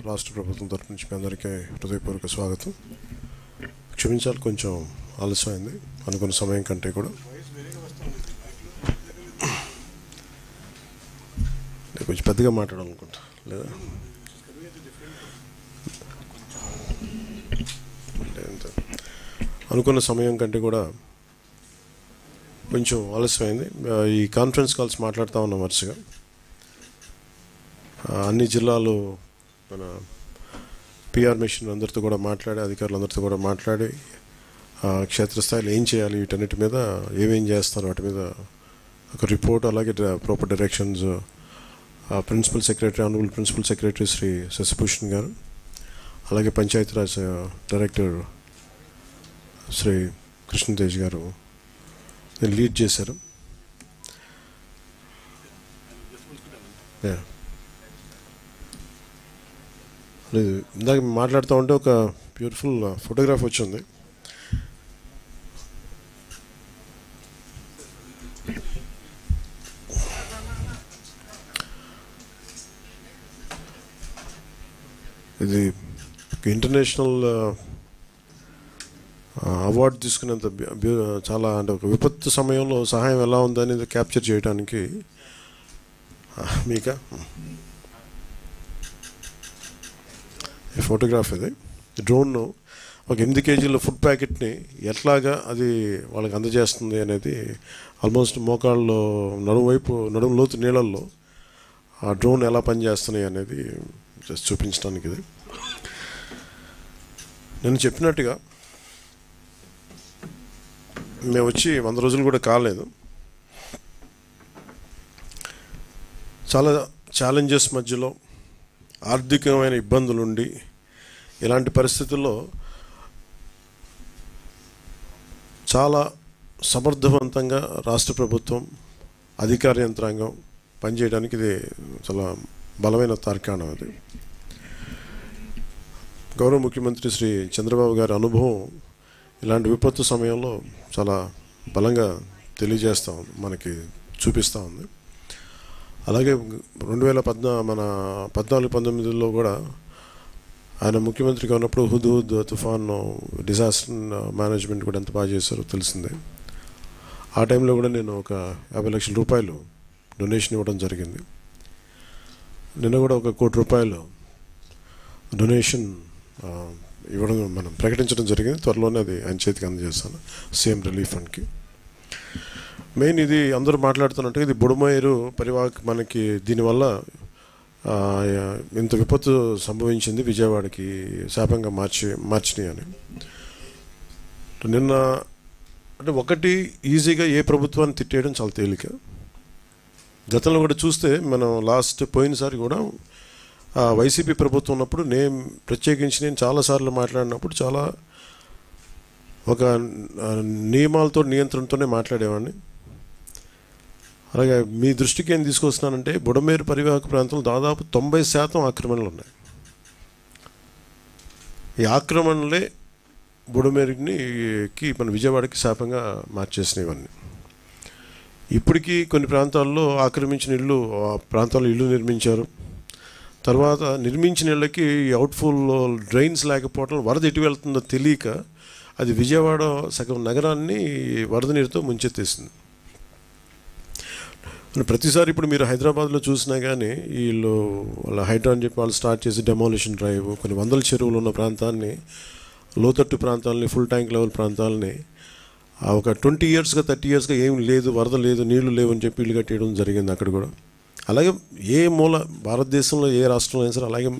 రాష్ట్ర ప్రభుత్వం తరపు నుంచి మీ అందరికీ హృదయపూర్వక స్వాగతం. క్షమించాలి, కొంచెం ఆలస్యమైంది అనుకున్న సమయం కంటే కూడా. నేను కొంచెం పెద్దగా మాట్లాడాలనుకుంటా లేదా అనుకున్న సమయం కంటే కూడా కొంచెం ఆలస్యమైంది. ఈ కాన్ఫరెన్స్ కాల్స్ మాట్లాడుతూ ఉన్నాం వరుసగా. అన్ని జిల్లాలు మన పిఆర్ మిషన్ అందరితో కూడా మాట్లాడి, అధికారులందరితో కూడా మాట్లాడి క్షేత్రస్థాయిలో ఏం చేయాలి, వీటన్నిటి మీద ఏమేం చేస్తారు వాటి మీద ఒక రిపోర్ట్, అలాగే proper directions principal secretary, honourable principal secretary Shri Shashibhushan garu, అలాగే పంచాయతీరాజ్ డైరెక్టర్ శ్రీ కృష్ణతేజ్ గారు లీడ్ చేశారు. ఇందాక మాట్లాడుతూ ఉంటే ఒక బ్యూటిఫుల్ ఫోటోగ్రాఫ్ వచ్చింది. ఇది ఇంటర్నేషనల్ అవార్డు తీసుకునేంత చాలా, అంటే ఒక విపత్తు సమయంలో సహాయం ఎలా ఉందనేది క్యాప్చర్ చేయడానికి మీక ఈ ఫోటోగ్రాఫ్. ఇది డ్రోన్ ఒక 8 కేజీల ఫుడ్ ప్యాకెట్ని ఎట్లాగా అది వాళ్ళకి అందజేస్తుంది అనేది, ఆల్మోస్ట్ మోకాళ్ళలో నడుము లోతు నీళ్ళల్లో ఆ డ్రోన్ ఎలా పనిచేస్తున్నాయి అనేది జస్ట్ చూపించడానికి. ఇది నేను చెప్పినట్టుగా మేము వచ్చి 100 రోజులు కూడా కాలేదు. చాలా ఛాలెంజెస్ మధ్యలో, ఆర్థికమైన ఇబ్బందులుండి, ఇలాంటి పరిస్థితుల్లో చాలా సమర్థవంతంగా రాష్ట్ర ప్రభుత్వం అధికార యంత్రాంగం పనిచేయడానికి ఇది చాలా బలమైన తార్కాణం. అది గౌరవ ముఖ్యమంత్రి శ్రీ చంద్రబాబు గారి అనుభవం ఇలాంటి విపత్తు సమయంలో చాలా బలంగా తెలియజేస్తూ ఉంది, మనకి చూపిస్తూ ఉంది. అలాగే 2014-19లో కూడా ఆయన ముఖ్యమంత్రిగా ఉన్నప్పుడు హుదూద్ తుఫాన్ డిజాస్టర్ మేనేజ్మెంట్ కూడా ఎంత బాగా చేశారో తెలిసిందే. ఆ టైంలో కూడా నేను ఒక 50 లక్షల రూపాయలు డొనేషన్ ఇవ్వడం జరిగింది. నిన్న కూడా ఒక 1 కోటి రూపాయలు డొనేషన్ ఇవ్వడం మనం ప్రకటించడం జరిగింది. త్వరలోనే అది ఆయన చేతికి అందజేస్తాను, సీఎం రిలీఫ్ ఫండ్కి. మెయిన్ ఇది అందరూ మాట్లాడుతున్నట్టుగా ఇది బుడమేరు పరివాహక, మనకి దీనివల్ల ఇంత విపత్తు సంభవించింది, విజయవాడకి శాపంగా మార్చినాయి అని. నిన్న అంటే ఒకటి, ఈజీగా ఏ ప్రభుత్వాన్ని తిట్టేయడం చాలా తేలిక. గతంలో కూడా చూస్తే మనం పోయినసారి కూడా వైసీపీ ప్రభుత్వం ఉన్నప్పుడు నేను చాలాసార్లు మాట్లాడినప్పుడు చాలా ఒక నియమాలతో, నియంత్రణతోనే మాట్లాడేవాడిని. అలాగే మీ దృష్టికి ఏం తీసుకొస్తున్నానంటే, బుడమేరు పరివాహక ప్రాంతంలో దాదాపు 90% ఆక్రమణలు ఉన్నాయి. ఈ ఆక్రమణలే బుడమేరుకి మన విజయవాడకి శాపంగా మార్చేసినాయి ఇవన్నీ. ఇప్పటికీ కొన్ని ప్రాంతాల్లో ఆక్రమించిన ఇళ్ళు, ఆ ప్రాంతాల్లో ఇళ్ళు నిర్మించారు. తర్వాత నిర్మించిన ఇళ్ళకి అవుట్ఫుల్ డ్రైన్స్ లేకపోవడం, వరద ఎటు వెళ్తుందో తెలియక అది విజయవాడ సగం నగరాన్ని వరద నీరుతో ముంచెత్తేసింది. ప్రతిసారి ఇప్పుడు మీరు హైదరాబాద్లో చూసినా కానీ వీళ్ళు వాళ్ళ హైడ్రా అని చెప్పి వాళ్ళు స్టార్ట్ చేసి డెమాలిషన్ డ్రైవ్, కొన్ని వందల చెరువులు ఉన్న ప్రాంతాన్ని, లోతట్టు ప్రాంతాలని, ఫుల్ ట్యాంక్ లెవెల్ ప్రాంతాలని ఒక 20 yearsగా 30 yearsగా ఏం లేదు, వరద లేదు, నీళ్లు లేవు అని చెప్పి ఇల్లు కట్టేయడం జరిగింది అక్కడ కూడా. అలాగే ఏ మూల భారతదేశంలో ఏ రాష్ట్రంలో అయినా సరే, అలాగే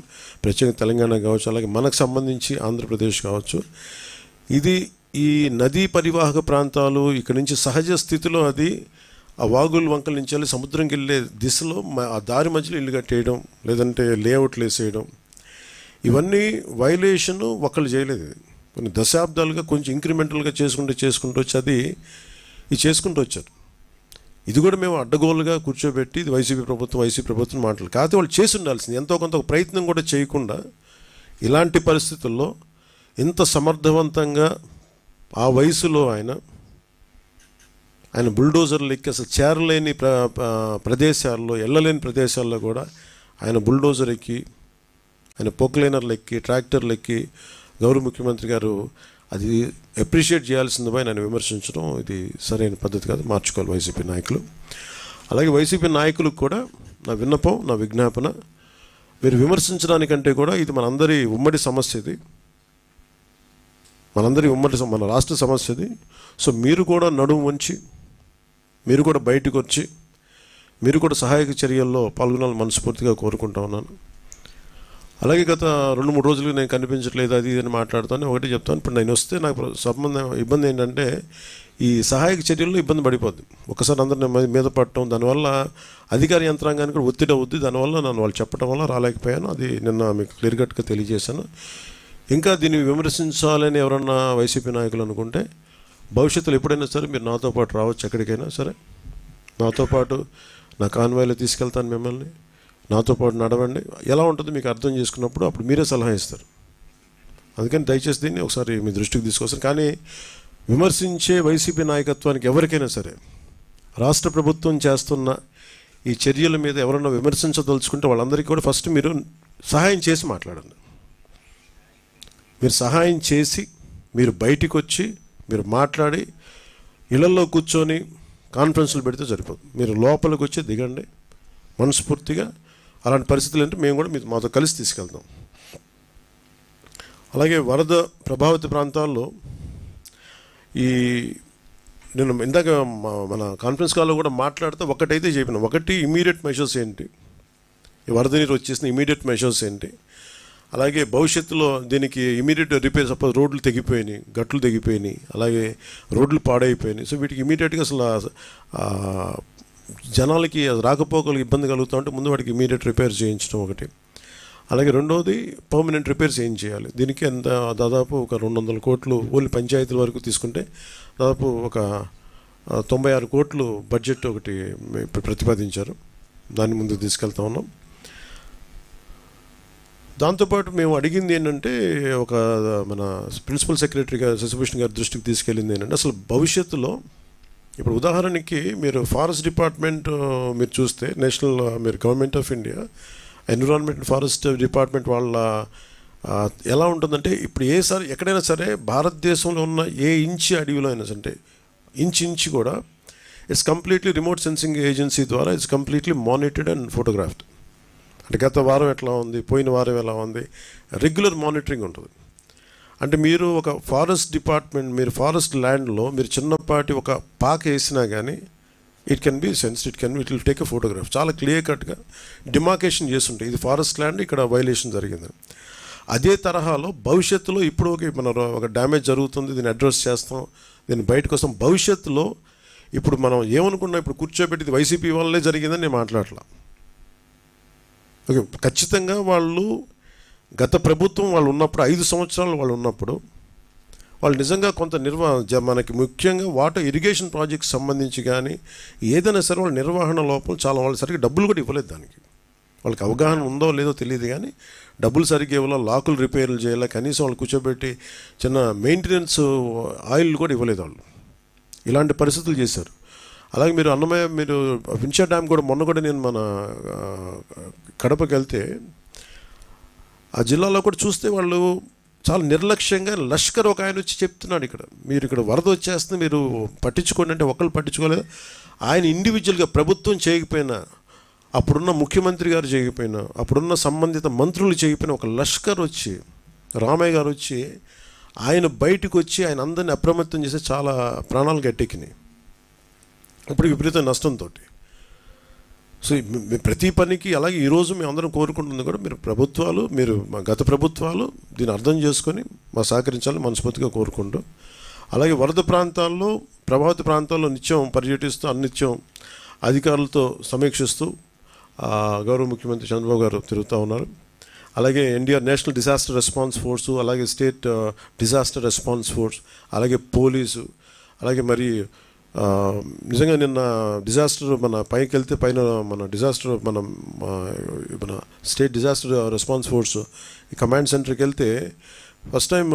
ప్రత్యేకంగా తెలంగాణ కావచ్చు, అలాగే మనకు సంబంధించి ఆంధ్రప్రదేశ్ కావచ్చు, ఇది ఈ నదీ పరివాహక ప్రాంతాలు ఇక్కడ నుంచి సహజ స్థితిలో అది ఆ వాగులు వంకల నుంచి వెళ్ళి సముద్రంకి వెళ్ళే దిశలో ఆ దారి మధ్యలో ఇల్లు కట్టేయడం, లేదంటే లేఅవుట్లు వేసేయడం, ఇవన్నీ వైలేషను ఒకళ్ళు చేయలేదు. కొన్ని దశాబ్దాలుగా కొంచెం ఇంక్రిమెంటల్గా చేసుకుంటూ వచ్చి అది చేసుకుంటూ వచ్చారు. ఇది కూడా మేము అడ్డగోలుగా కూర్చోబెట్టి ఇది వైసీపీ ప్రభుత్వం మాటలు కాకపోతే వాళ్ళు చేసి ఉండాల్సింది. ఎంతో కొంత ప్రయత్నం కూడా చేయకుండా ఇలాంటి పరిస్థితుల్లో ఇంత సమర్థవంతంగా ఆ వయసులో ఆయన బుల్డోజర్లు ఎక్కి అసలు చేరలేని ప్రదేశాల్లో, వెళ్ళలేని ప్రదేశాల్లో కూడా ఆయన బుల్డోజర్ ఎక్కి ఆయన పోక్లైనర్లు ఎక్కి ట్రాక్టర్లు ఎక్కి గౌరవ ముఖ్యమంత్రి గారు అది అప్రిషియేట్ చేయాల్సింది పోయి నేను విమర్శించడం ఇది సరైన పద్ధతి కాదు, మార్చుకోవాలి వైసీపీ నాయకులు. అలాగే వైసీపీ నాయకులకు కూడా నా విన్నపం, నా విజ్ఞాపన, మీరు విమర్శించడానికంటే కూడా ఇది మనందరి ఉమ్మడి సమస్య, ఇది మనందరి మన రాష్ట్ర సమస్య ఇది. సో మీరు కూడా నడుము వంచి, మీరు కూడా బయటకు వచ్చి, మీరు కూడా సహాయక చర్యల్లో పాల్గొనాలని మనస్ఫూర్తిగా కోరుకుంటా ఉన్నాను. అలాగే గత 2-3 రోజులుగా నేను కనిపించట్లేదు అది అని మాట్లాడుతాను. ఒకటి చెప్తాను, ఇప్పుడు నేను వస్తే నాకు ఇబ్బంది ఏంటంటే ఈ సహాయక చర్యల్లో ఇబ్బంది పడిపోద్ది. ఒకసారి అందరిని మీద పడటం, దానివల్ల అధికార యంత్రాంగానికి కూడా ఒత్తిడి అవుద్ది. దానివల్ల నన్ను వాళ్ళు చెప్పడం వల్ల రాలేకపోయాను. అది నిన్న మీకు క్లియర్ కట్గా తెలియజేశాను. ఇంకా దీన్ని విమర్శించాలని ఎవరన్నా వైసీపీ నాయకులు అనుకుంటే భవిష్యత్తులో ఎప్పుడైనా సరే మీరు నాతో పాటు రావచ్చు, ఎక్కడికైనా సరే నాతో పాటు నా కాన్వాయ్లో తీసుకెళ్తాను మిమ్మల్ని, నాతో పాటు నడవండి. ఎలా ఉంటుందో మీకు అర్థం చేసుకున్నప్పుడు అప్పుడు మీరే సలహా ఇస్తారు. అందుకని దయచేసి దీన్ని ఒకసారి మీ దృష్టికి తీసుకొస్తాను. కానీ విమర్శించే వైసీపీ నాయకత్వానికి ఎవరికైనా సరే రాష్ట్ర ప్రభుత్వం చేస్తున్న ఈ చర్యల మీద ఎవరన్నా విమర్శించదలుచుకుంటే వాళ్ళందరికీ కూడా ఫస్ట్ మీరు సహాయం చేసి మాట్లాడండి. మీరు సహాయం చేసి మీరు బయటికి వచ్చి మీరు మాట్లాడి ఇళ్లలో కూర్చొని కాన్ఫరెన్స్లు పెడితే సరిపోదు. మీరు లోపలికి వచ్చి దిగండి మనస్ఫూర్తిగా. అలాంటి పరిస్థితులు అంటే మేము కూడా మాతో కలిసి తీసుకెళ్తాం. అలాగే వరద ప్రభావిత ప్రాంతాల్లో నేను ఇందాక మన కాన్ఫరెన్స్ కాల్లో కూడా మాట్లాడితే ఒకటైతే చెప్పిన, ఒకటి ఇమీడియట్ మెషర్స్ ఏంటి, ఈ వరద నీరు వచ్చేసిన ఇమీడియట్ మెషర్స్ ఏంటి, అలాగే భవిష్యత్తులో దీనికి ఇమీడియట్ రిపేర్, సపోజ్ రోడ్లు తెగిపోయినాయి, గట్లు తెగిపోయినాయి, అలాగే రోడ్లు పాడైపోయినాయి. సో వీటికి ఇమీడియట్గా అసలు జనాలకి రాకపోకలకు ఇబ్బంది కలుగుతూ ఉంటే ముందు వాటికి ఇమీడియట్ రిపేర్ చేయించడం ఒకటి. అలాగే రెండవది పర్మనెంట్ రిపేర్స్ ఏం చేయాలి. దీనికి ఎంత దాదాపు ఒక 200 కోట్లు ఓన్లీ పంచాయతీల వరకు తీసుకుంటే దాదాపు ఒక 96 కోట్లు బడ్జెట్ ఒకటి ప్రతిపాదించారు. దాన్ని ముందుకు తీసుకెళ్తా ఉన్నాం. దాంతోపాటు మేము అడిగింది ఏంటంటే ఒక మన ప్రిన్సిపల్ సెక్రటరీ గారు శశిభూషణ్ గారి దృష్టికి తీసుకెళ్ళింది ఏంటంటే అసలు భవిష్యత్తులో ఇప్పుడు ఉదాహరణకి మీరు ఫారెస్ట్ డిపార్ట్మెంట్ మీరు చూస్తే నేషనల్ మీరు government of India environment forest department వాళ్ళ ఎలా ఉంటుందంటే ఇప్పుడు ఎక్కడైనా సరే భారతదేశంలో ఉన్న ఏ ఇంచి అడవిలో అయినా సరే ఇంచి కూడా it's completely remote sensing agency ద్వారా it's completely monitored and photographed. అంటే గత వారం ఎట్లా ఉంది, పోయిన వారం ఎలా ఉంది, రెగ్యులర్ మానిటరింగ్ ఉంటుంది. అంటే మీరు ఒక ఫారెస్ట్ డిపార్ట్మెంట్, మీరు ఫారెస్ట్ ల్యాండ్లో మీరు చిన్నపాటి ఒక పాక వేసినా కానీ it can be sensed, it will take a photograph. చాలా క్లియర్ కట్గా డిమార్కేషన్ చేస్తుంటాయి, ఇది ఫారెస్ట్ ల్యాండ్, ఇక్కడ వైలేషన్ జరిగింది. అదే తరహాలో భవిష్యత్తులో ఇప్పుడు మన ఒక డ్యామేజ్ జరుగుతుంది, దీన్ని అడ్రస్ చేస్తాం, దీన్ని బయటకు వస్తాం. భవిష్యత్తులో ఇప్పుడు మనం ఏమనుకున్నా ఇప్పుడు కూర్చోబెట్టి ఇది వైసీపీ వల్లే జరిగిందని నేను మాట్లాడలా. ఓకే, ఖచ్చితంగా వాళ్ళు గత ప్రభుత్వం వాళ్ళు ఉన్నప్పుడు 5 సంవత్సరాలు వాళ్ళు ఉన్నప్పుడు వాళ్ళు నిజంగా కొంత మనకి ముఖ్యంగా వాటర్ ఇరిగేషన్ ప్రాజెక్ట్స్ సంబంధించి కానీ ఏదైనా సరే వాళ్ళ నిర్వహణ లోపం చాలా, వాళ్ళు సరిగ్గా డబ్బులు కూడా ఇవ్వలేదు. దానికి వాళ్ళకి అవగాహన ఉందో లేదో తెలియదు కానీ డబ్బులు సరిగ్గా ఇవ్వాల, లాకులు రిపేర్లు చేయాలి, కనీసం వాళ్ళు కూర్చోబెట్టి చిన్న మెయింటెనెన్స్ ఆయిల్ కూడా ఇవ్వలేదు వాళ్ళు. ఇలాంటి పరిస్థితులు చేశారు. అలాగే మీరు అన్నమయ్య, మీరు వించా డ్యామ్ కూడా మొన్న కూడా నేను మన కడపకి వెళ్తే ఆ జిల్లాలో కూడా చూస్తే వాళ్ళు చాలా నిర్లక్ష్యంగా లష్కర్ ఒక ఆయన వచ్చి చెప్తున్నాడు, మీరు ఇక్కడ వరద వచ్చేస్తుంది మీరు పట్టించుకోండి అంటే ఒకళ్ళు పట్టించుకోలేదు. ఆయన ఇండివిజువల్గా ప్రభుత్వం చేయకపోయినా, అప్పుడున్న ముఖ్యమంత్రి గారు చేయకపోయినా, అప్పుడున్న సంబంధిత మంత్రులు చేయకపోయినా ఒక లష్కర్ వచ్చి రామయ్య గారు వచ్చి ఆయన బయటకు వచ్చి ఆయన అందరినీ అప్రమత్తం చేసి చాలా ప్రాణాలు గట్టెక్కినాయి. ఇప్పుడు విపరీత నష్టంతో. సో ప్రతి పనికి అలాగే ఈరోజు మేము అందరం కోరుకుంటుంది కూడా మీరు గత ప్రభుత్వాలు దీన్ని అర్థం చేసుకొని మా సహకరించాలని మనస్ఫూర్తిగా కోరుకుంటూ, అలాగే వరద ప్రాంతాల్లో ప్రభావిత ప్రాంతాల్లో నిత్యం పర్యటిస్తూ అన్నిత్యం అధికారులతో సమీక్షిస్తూ గౌరవ ముఖ్యమంత్రి చంద్రబాబు గారు తిరుగుతూ ఉన్నారు. అలాగే NDR national disaster response force, అలాగే స్టేట్ డిజాస్టర్ రెస్పాన్స్ ఫోర్స్, అలాగే పోలీసు, అలాగే మరి నిజంగా నిన్న డిజాస్టర్ మన పైకి వెళ్తే పైన మన డిజాస్టర్ మన స్టేట్ డిజాస్టర్ రెస్పాన్స్ ఫోర్స్ ఈ కమాండ్ సెంటర్కి వెళ్తే ఫస్ట్ టైం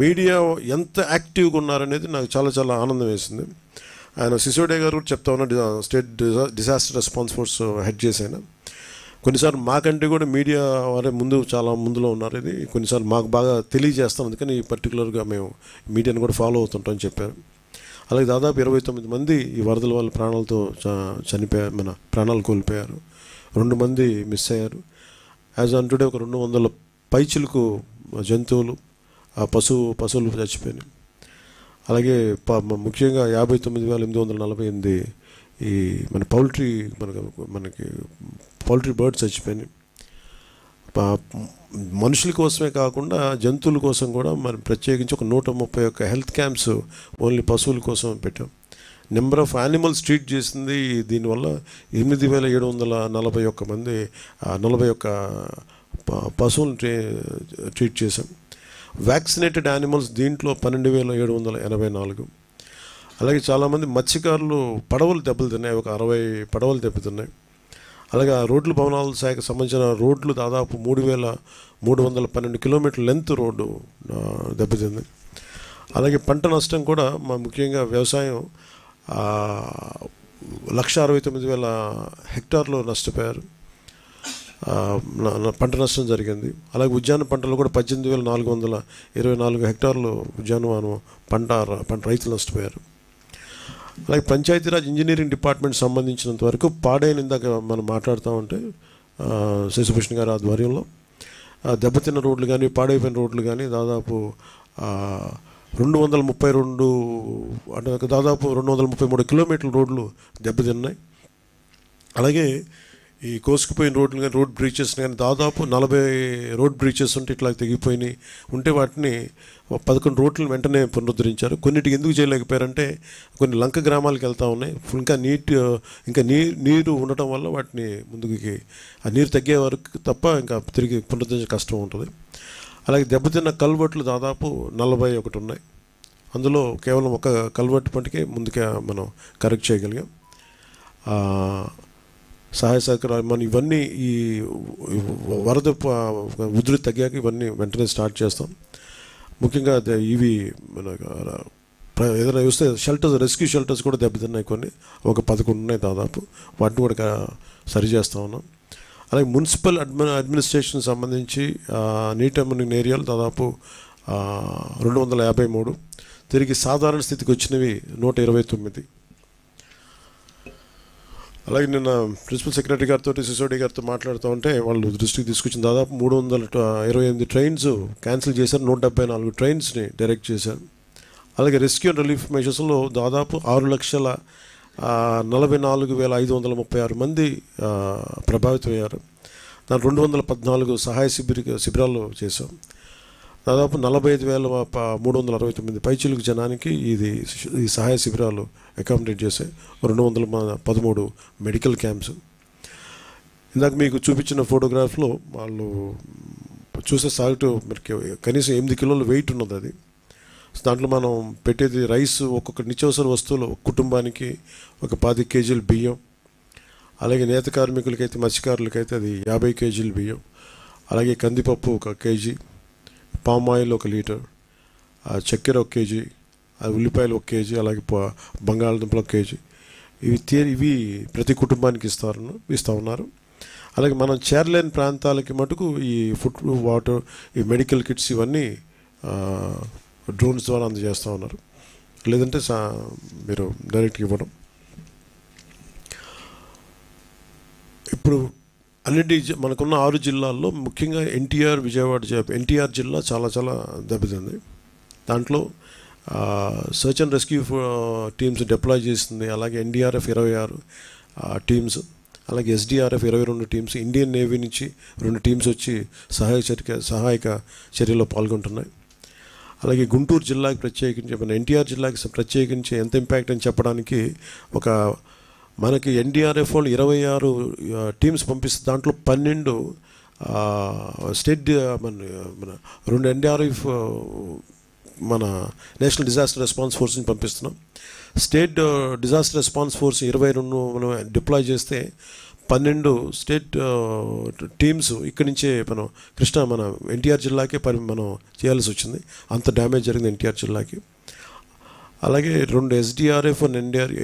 మీడియా ఎంత యాక్టివ్గా ఉన్నారనేది నాకు చాలా చాలా ఆనందం వేసింది. ఆయన సిసోడియా గారు కూడా చెప్తా ఉన్నా, state disaster response force head చేసి ఆయన కొన్నిసార్లు మాకంటే కూడా మీడియా వారే చాలా ముందులో ఉన్నారు. ఇది కొన్నిసార్లు మాకు బాగా తెలియజేస్తాం, అందుకని పర్టికులర్గా మేము మీడియాని కూడా ఫాలో అవుతుంటామని చెప్పారు. అలాగే దాదాపు 29 మంది ఈ వరదల వల్ల ప్రాణాలతో చనిపోయారు, మన ప్రాణాలు కోల్పోయారు. 2 మంది మిస్ అయ్యారు. యాజ్ ఆన్ టుడే ఒక 200 పైచిలకు జంతువులు, పశువులు చచ్చిపోయినాయి. అలాగే ముఖ్యంగా 59,848 ఈ మన మనకి పౌల్ట్రీ బర్డ్స్ చచ్చిపోయినాయి. మనుషుల కోసమే కాకుండా జంతువుల కోసం కూడా మనం ప్రత్యేకించి ఒక 131 హెల్త్ క్యాంప్స్ ఓన్లీ పశువుల కోసం పెట్టాం. నెంబర్ ఆఫ్ యానిమల్స్ ట్రీట్ చేసింది దీనివల్ల 8,741 మంది 41 పశువులను ట్రీట్ చేశాం. వ్యాక్సినేటెడ్ యానిమల్స్ దీంట్లో 12,784. అలాగే చాలామంది మత్స్యకారులు పడవలు దెబ్బతిన్నాయి, ఒక 60 పడవలు దెబ్బతిన్నాయి. అలాగే ఆ రోడ్లు భవనాల శాఖకు సంబంధించిన రోడ్లు దాదాపు 3,312 కిలోమీటర్ల లెంత్ రోడ్డు దెబ్బతింది. అలాగే పంట నష్టం కూడా ముఖ్యంగా వ్యవసాయం 1,69,000 హెక్టార్లు నష్టపోయారు, పంట నష్టం జరిగింది. అలాగే ఉద్యాన పంటలు కూడా 18,424 హెక్టార్లు ఉద్యానవనం పంట రైతులు నష్టపోయారు. అలాగే పంచాయతీరాజ్ ఇంజనీరింగ్ డిపార్ట్మెంట్ సంబంధించినంత వరకు పాడైన, ఇందాక మనం మాట్లాడుతూ ఉంటే శశిభూషణ్ గారి ఆధ్వర్యంలో దెబ్బతిన్న రోడ్లు కానీ పాడైపోయిన రోడ్లు కానీ దాదాపు 232 అంటే దాదాపు 233 కిలోమీటర్ల రోడ్లు దెబ్బతిన్నాయి. అలాగే ఈ కోసుకుపోయిన రోడ్లు కానీ రోడ్ బ్రీచెస్ కానీ దాదాపు 40 రోడ్ బ్రీచెస్ ఉంటే ఇట్లా తెగిపోయినాయి ఉంటే వాటిని 11 రోడ్లను వెంటనే పునరుద్ధరించారు. కొన్నిటికి ఎందుకు చేయలేకపోయారంటే కొన్ని లంక గ్రామాలకు వెళ్తూ ఉన్నాయి, ఇంకా నీరు ఉండటం వల్ల వాటిని ముందుకి ఆ నీరు తగ్గే వరకు తప్ప ఇంకా తిరిగి పునరుద్ధరించే కష్టం ఉంటుంది. అలాగే దెబ్బతిన్న కల్వర్ట్లు దాదాపు 41 ఉన్నాయి. అందులో కేవలం ఒక కల్వర్ట్ మటుకే ముందుకే మనం కరెక్ట్ చేయగలిగాం. సహాయ సహకారాలు మనం ఇవన్నీ ఈ వరద ఉధృతి తగ్గాక ఇవన్నీ వెంటనే స్టార్ట్ చేస్తాం. ముఖ్యంగా ఇవి మన ఏదైనా చూస్తే రెస్క్యూ షెల్టర్స్ కూడా దెబ్బతిన్నాయి, కొన్ని ఒక 11 ఉన్నాయి దాదాపు, వాటిని కూడా సరి చేస్తూ ఉన్నాం. అలాగే మున్సిపల్ అడ్మినిస్ట్రేషన్ సంబంధించి నీటి మునిగిన ఏరియాలు దాదాపు 253, తిరిగి సాధారణ స్థితికి వచ్చినవి 129. అలాగే నిన్న ప్రిన్సిపల్ సెక్రటరీ గారితో సిసోడి గారితో మాట్లాడుతూ ఉంటే వాళ్ళు దృష్టికి తీసుకొచ్చిన దాదాపు 328 ట్రైన్స్ క్యాన్సిల్ చేశారు, 174 ట్రైన్స్ని డైరెక్ట్ చేశారు. అలాగే రెస్క్యూ అండ్ రిలీఫ్ మెషర్స్లో దాదాపు 6,44,536 మంది ప్రభావితమయ్యారు. దాని 214 సహాయ శిబిరాలు చేశాం. దాదాపు 45,369 పైచిలుకు జనానికి ఈ సహాయ శిబిరాలు అకామిడేట్ చేశాయి. 213 మెడికల్ క్యాంప్స్. ఇందాక మీకు చూపించిన ఫోటోగ్రాఫ్లో వాళ్ళు చూసే సాల్ట్ మనకి కనీసం 8 కిలోల వెయిట్ ఉన్నది. అది దాంట్లో మనం పెట్టేది రైస్, ఒక్కొక్క నిత్యావసర వస్తువులు కుటుంబానికి ఒక 10 కేజీలు బియ్యం, అలాగే నేత కార్మికులకైతే మత్స్యకారులకైతే అది 50 కేజీలు బియ్యం, అలాగే కందిపప్పు 1 కేజీ, పామ్ ఆయిల్ 1 లీటర్, చక్కెర 1 కేజీ, ఉల్లిపాయలు 1 కేజీ, అలాగే బంగాళదుంపలు 1 కేజీ. ఇవి ప్రతి కుటుంబానికి ఇస్తూ ఉన్నారు. అలాగే మనం చేరలేని ప్రాంతాలకి మటుకు ఈ ఫుడ్, వాటర్, ఈ మెడికల్ కిట్స్ ఇవన్నీ డ్రోన్స్ ద్వారా అందజేస్తూ ఉన్నారు. లేదంటే మీరు డైరెక్ట్గా ఇవ్వడం. ఇప్పుడు అన్నిటి మనకున్న 6 జిల్లాల్లో ముఖ్యంగా ఎన్టీఆర్ జిల్లా చాలా దెబ్బతింది. దాంట్లో search and rescue teams deploy చేసింది. అలాగే ఎన్డీఆర్ఎఫ్ 26 టీమ్స్, అలాగే ఎస్డీఆర్ఎఫ్ 22 టీమ్స్, ఇండియన్ నేవీ నుంచి 2 టీమ్స్ వచ్చి సహాయక చర్యలో పాల్గొంటున్నాయి. అలాగే గుంటూరు జిల్లాకి ప్రత్యేకించి, మన ఎన్టీఆర్ జిల్లాకి ప్రత్యేకించి ఎంత ఇంపాక్ట్ అని చెప్పడానికి మనకి ఎన్డీఆర్ఎఫ్ వాళ్ళు 26 టీమ్స్ పంపిస్తే దాంట్లో 12 స్టేట్, మన 2 ఎన్డీఆర్ఎఫ్ మన నేషనల్ డిజాస్టర్ రెస్పాన్స్ ఫోర్స్ని పంపిస్తున్నాం. స్టేట్ డిజాస్టర్ రెస్పాన్స్ ఫోర్స్ 22 మనం డిప్లాయ్ చేస్తే 12 స్టేట్ టీమ్స్ ఇక్కడి నుంచే మన ఎన్టీఆర్ జిల్లాకే మనం చేయాల్సి వచ్చింది. అంత డ్యామేజ్ జరిగింది ఎన్టీఆర్ జిల్లాకి. అలాగే 2 ఎస్డీఆర్ఎఫ్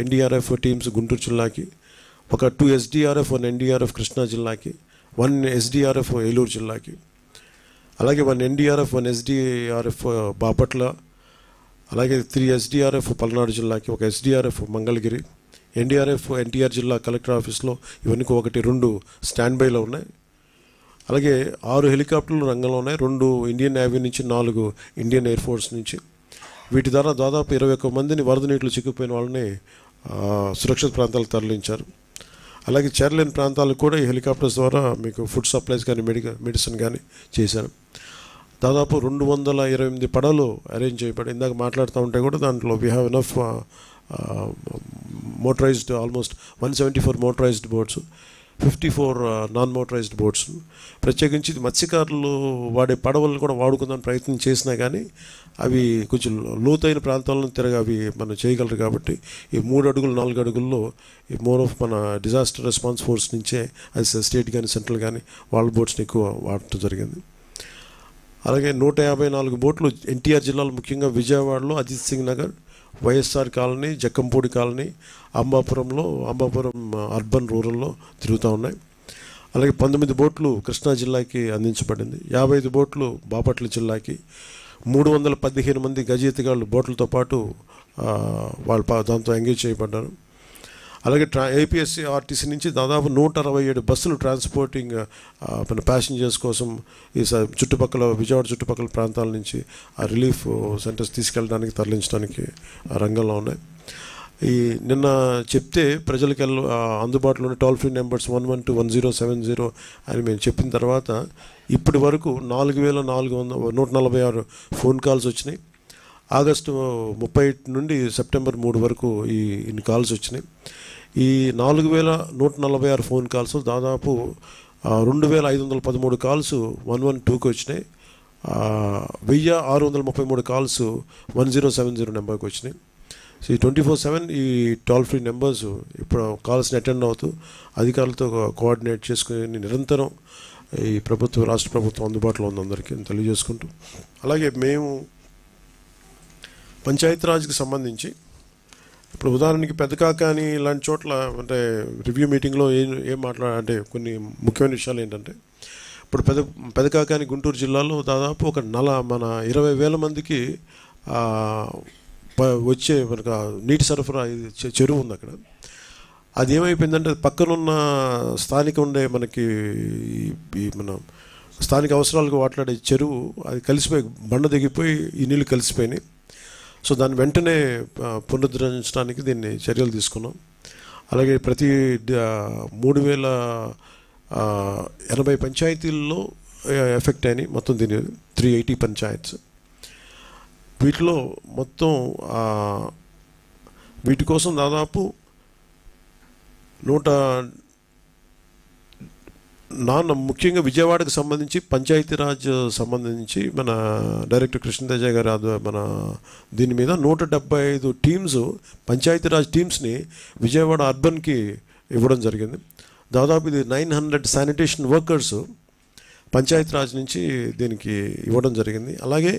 ఎన్డీఆర్ఎఫ్ టీమ్స్ గుంటూరు జిల్లాకి, ఒక 2 ఎస్డీఆర్ఎఫ్ 1 ఎన్డీఆర్ఎఫ్ కృష్ణా జిల్లాకి, 1 SDRF ఏలూరు జిల్లాకి, అలాగే 1 NDRF 1 SDRF బాపట్ల, అలాగే 3 SDRF పల్నాడు జిల్లాకి, 1 SDRF మంగళగిరి, NDRF NTR జిల్లా కలెక్టర్ ఆఫీస్లో ఇవన్నీ 1 2 స్టాండ్ బైలో ఉన్నాయి. అలాగే 6 హెలికాప్టర్లు రంగంలో ఉన్నాయి, 2 ఇండియన్ నేవీ నుంచి, 4 ఇండియన్ ఎయిర్ ఫోర్స్ నుంచి. వీటి ద్వారా దాదాపు 21 మందిని వరద నీటిలో చిక్కుపోయిన వాళ్ళని సురక్షిత ప్రాంతాలకు తరలించారు. అలాగే చేరలేని ప్రాంతాలకు కూడా ఈ హెలికాప్టర్స్ ద్వారా మీకు ఫుడ్ సప్లైస్ కానీ మెడిసిన్ కానీ చేశారు. దాదాపు 228 పడవలు అరేంజ్ చేయబడి, ఇందాక మాట్లాడుతూ ఉంటే కూడా దాంట్లో we have enough motorised, almost 174 motorised boats, 54 non motorised boats. ప్రత్యేకించి మత్స్యకారులు వాడే పడవలను కూడా వాడుకుందాని ప్రయత్నం చేసినా కానీ అవి కొంచెం లోతైన ప్రాంతాలను అవి మనం చేయగలరు. కాబట్టి ఈ 3 అడుగులు 4 అడుగుల్లో ఈ మోర్ ఆఫ్ మన డిజాస్టర్ రెస్పాన్స్ ఫోర్స్ నుంచే అది స్టేట్ కానీ సెంట్రల్ కానీ వాళ్ళ బోట్స్ని ఎక్కువ వాడటం జరిగింది. అలాగే 154 బోట్లు NTR జిల్లాలో, ముఖ్యంగా విజయవాడలో Ajit Singh Nagar, YSR colony, Jakkampudi colony, Ambapuram urban రూరల్లో తిరుగుతూ ఉన్నాయి. అలాగే 19 బోట్లు కృష్ణా జిల్లాకి అందించబడింది, 55 బోట్లు బాపట్ల జిల్లాకి, 315 మంది గజ ఎత్తిగాళ్ళు బోట్లతో పాటు వాళ్ళు దాంతో ఎంగేజ్ చేయబడ్డారు. అలాగే APSC-RTC నుంచి దాదాపు 167 బస్సులు ట్రాన్స్పోర్టింగ్ మన ప్యాసింజర్స్ కోసం ఈ విజయవాడ చుట్టుపక్కల ప్రాంతాల నుంచి ఆ రిలీఫ్ సెంటర్స్ తీసుకెళ్ళడానికి, తరలించడానికి రంగంలో ఉన్నాయి. ఈ నిన్న చెప్తే ప్రజలకు అందుబాటులో ఉన్న టోల్ ఫ్రీ నెంబర్స్ 1121070 అని మేము చెప్పిన తర్వాత ఇప్పటి వరకు 4446 ఫోన్ కాల్స్ వచ్చినాయి. ఆగస్టు 30 నుండి సెప్టెంబర్ 3 వరకు ఇన్ని కాల్స్ వచ్చినాయి. ఈ 4146 ఫోన్ కాల్స్ దాదాపు 2513 కాల్స్ 112కి వచ్చినాయి, 1633 కాల్స్ 1070 నెంబర్కి వచ్చినాయి. సో ఈ 24/7 ఈ టోల్ ఫ్రీ నెంబర్స్ ఇప్పుడు కాల్స్ని అటెండ్ అవుతూ అధికారులతో కోఆర్డినేట్ చేసుకుని నిరంతరం ఈ రాష్ట్ర ప్రభుత్వం అందుబాటులో ఉంది అందరికీ తెలియజేసుకుంటూ, అలాగే మేము పంచాయతీరాజ్కి సంబంధించి ఇప్పుడు ఉదాహరణకి పెదకాకాని ఇలాంటి చోట్ల అంటే రివ్యూ మీటింగ్లో ఏం అంటే కొన్ని ముఖ్యమైన విషయాలు ఏంటంటే, ఇప్పుడు పెదకాకాని గుంటూరు జిల్లాలో దాదాపు మన 20,000 మందికి వచ్చే మనకు నీటి సరఫరా చెరువు ఉంది అక్కడ. అది ఏమైపోయిందంటే పక్కనున్న స్థానిక ఉండే మనకి మన స్థానిక అవసరాలకు వాట్లాడే చెరువు అది కలిసిపోయి బండ దిగిపోయి ఈ నీళ్ళు కలిసిపోయినాయి. సో దాన్ని వెంటనే పునరుద్ధరించడానికి దీన్ని చర్యలు తీసుకున్నాం. అలాగే ప్రతి 3080 పంచాయతీల్లో ఎఫెక్ట్ అయినాయి, మొత్తం దీని 380 పంచాయత్స్. వీటిలో మొత్తం వీటి కోసం దాదాపు ముఖ్యంగా విజయవాడకు సంబంధించి పంచాయతీరాజ్ సంబంధించి మన డైరెక్టర్ కృష్ణతేజ గారు మన దీని మీద 175 టీమ్స్ పంచాయతీరాజ్ టీమ్స్ని విజయవాడ అర్బన్కి ఇవ్వడం జరిగింది. దాదాపు ఇది 900 శానిటేషన్ వర్కర్స్ పంచాయతీరాజ్ నుంచి దీనికి ఇవ్వడం జరిగింది. అలాగే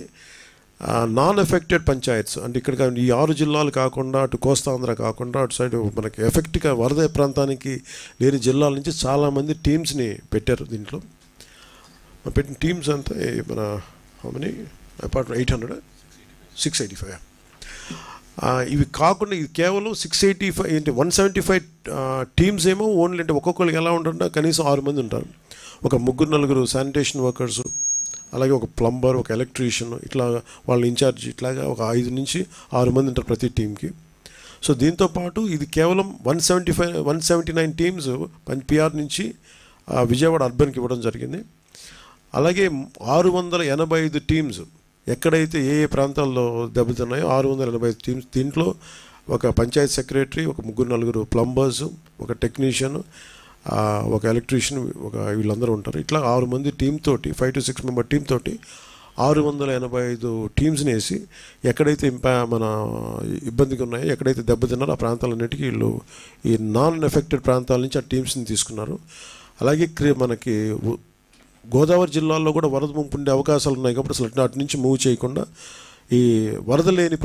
నాన్ ఎఫెక్టెడ్ పంచాయత్స్ అంటే ఇక్కడ ఈ 6 జిల్లాలు కాకుండా అటు కోస్తాంధ్ర కాకుండా అటు సైడ్ మనకి ఎఫెక్ట్గా వరద ప్రాంతానికి లేని జిల్లాల నుంచి చాలామంది టీమ్స్ని పెట్టారు. దీంట్లో పెట్టిన టీమ్స్ అంతా మన మనీ అపార్ట్ 685. ఇవి కాకుండా ఇది కేవలం 685 ఏంటి 175 టీమ్స్ ఏమో ఓన్లీ అంటే ఒక్కొక్కరికి ఎలా ఉంటుంటే కనీసం 6 మంది ఉంటారు. ఒక 3-4 శానిటేషన్ వర్కర్సు, అలాగే ఒక ప్లంబర్, ఒక ఎలక్ట్రీషియన్, ఇట్లా వాళ్ళ ఇన్ఛార్జ్, ఇట్లాగా ఒక 5 నుంచి 6 మంది ఉంటారు ప్రతి టీంకి. సో దీంతోపాటు ఇది కేవలం 179 టీమ్స్ PR నుంచి విజయవాడ అర్బన్కి ఇవ్వడం జరిగింది. అలాగే 685 టీమ్స్ ఎక్కడైతే ఏ ప్రాంతాల్లో దెబ్బతిన్నాయో 685 టీమ్స్, దీంట్లో ఒక పంచాయత్ సెక్రటరీ, ఒక 3-4 ప్లంబర్స్, ఒక టెక్నీషియన్, ఒక ఎలక్ట్రీషియన్, వీళ్ళందరూ ఉంటారు. ఇట్లా 6 మంది టీమ్ తోటి 5 to 6 మెంబర్ టీమ్ తోటి 685 టీమ్స్ని వేసి ఎక్కడైతే మన ఇబ్బందిగా ఉన్నాయో, ఎక్కడైతే దెబ్బతిన్నారో ఆ ప్రాంతాలన్నిటికీ వీళ్ళు ఈ నాన్ ఎఫెక్టెడ్ ప్రాంతాల నుంచి ఆ టీమ్స్ని తీసుకున్నారు. అలాగే మనకి గోదావరి జిల్లాల్లో కూడా వరద ముంపు ఉండే అవకాశాలు ఉన్నాయి కాబట్టి అసలు అటు నుంచి మూవ్ చేయకుండా ఈ వరద లేని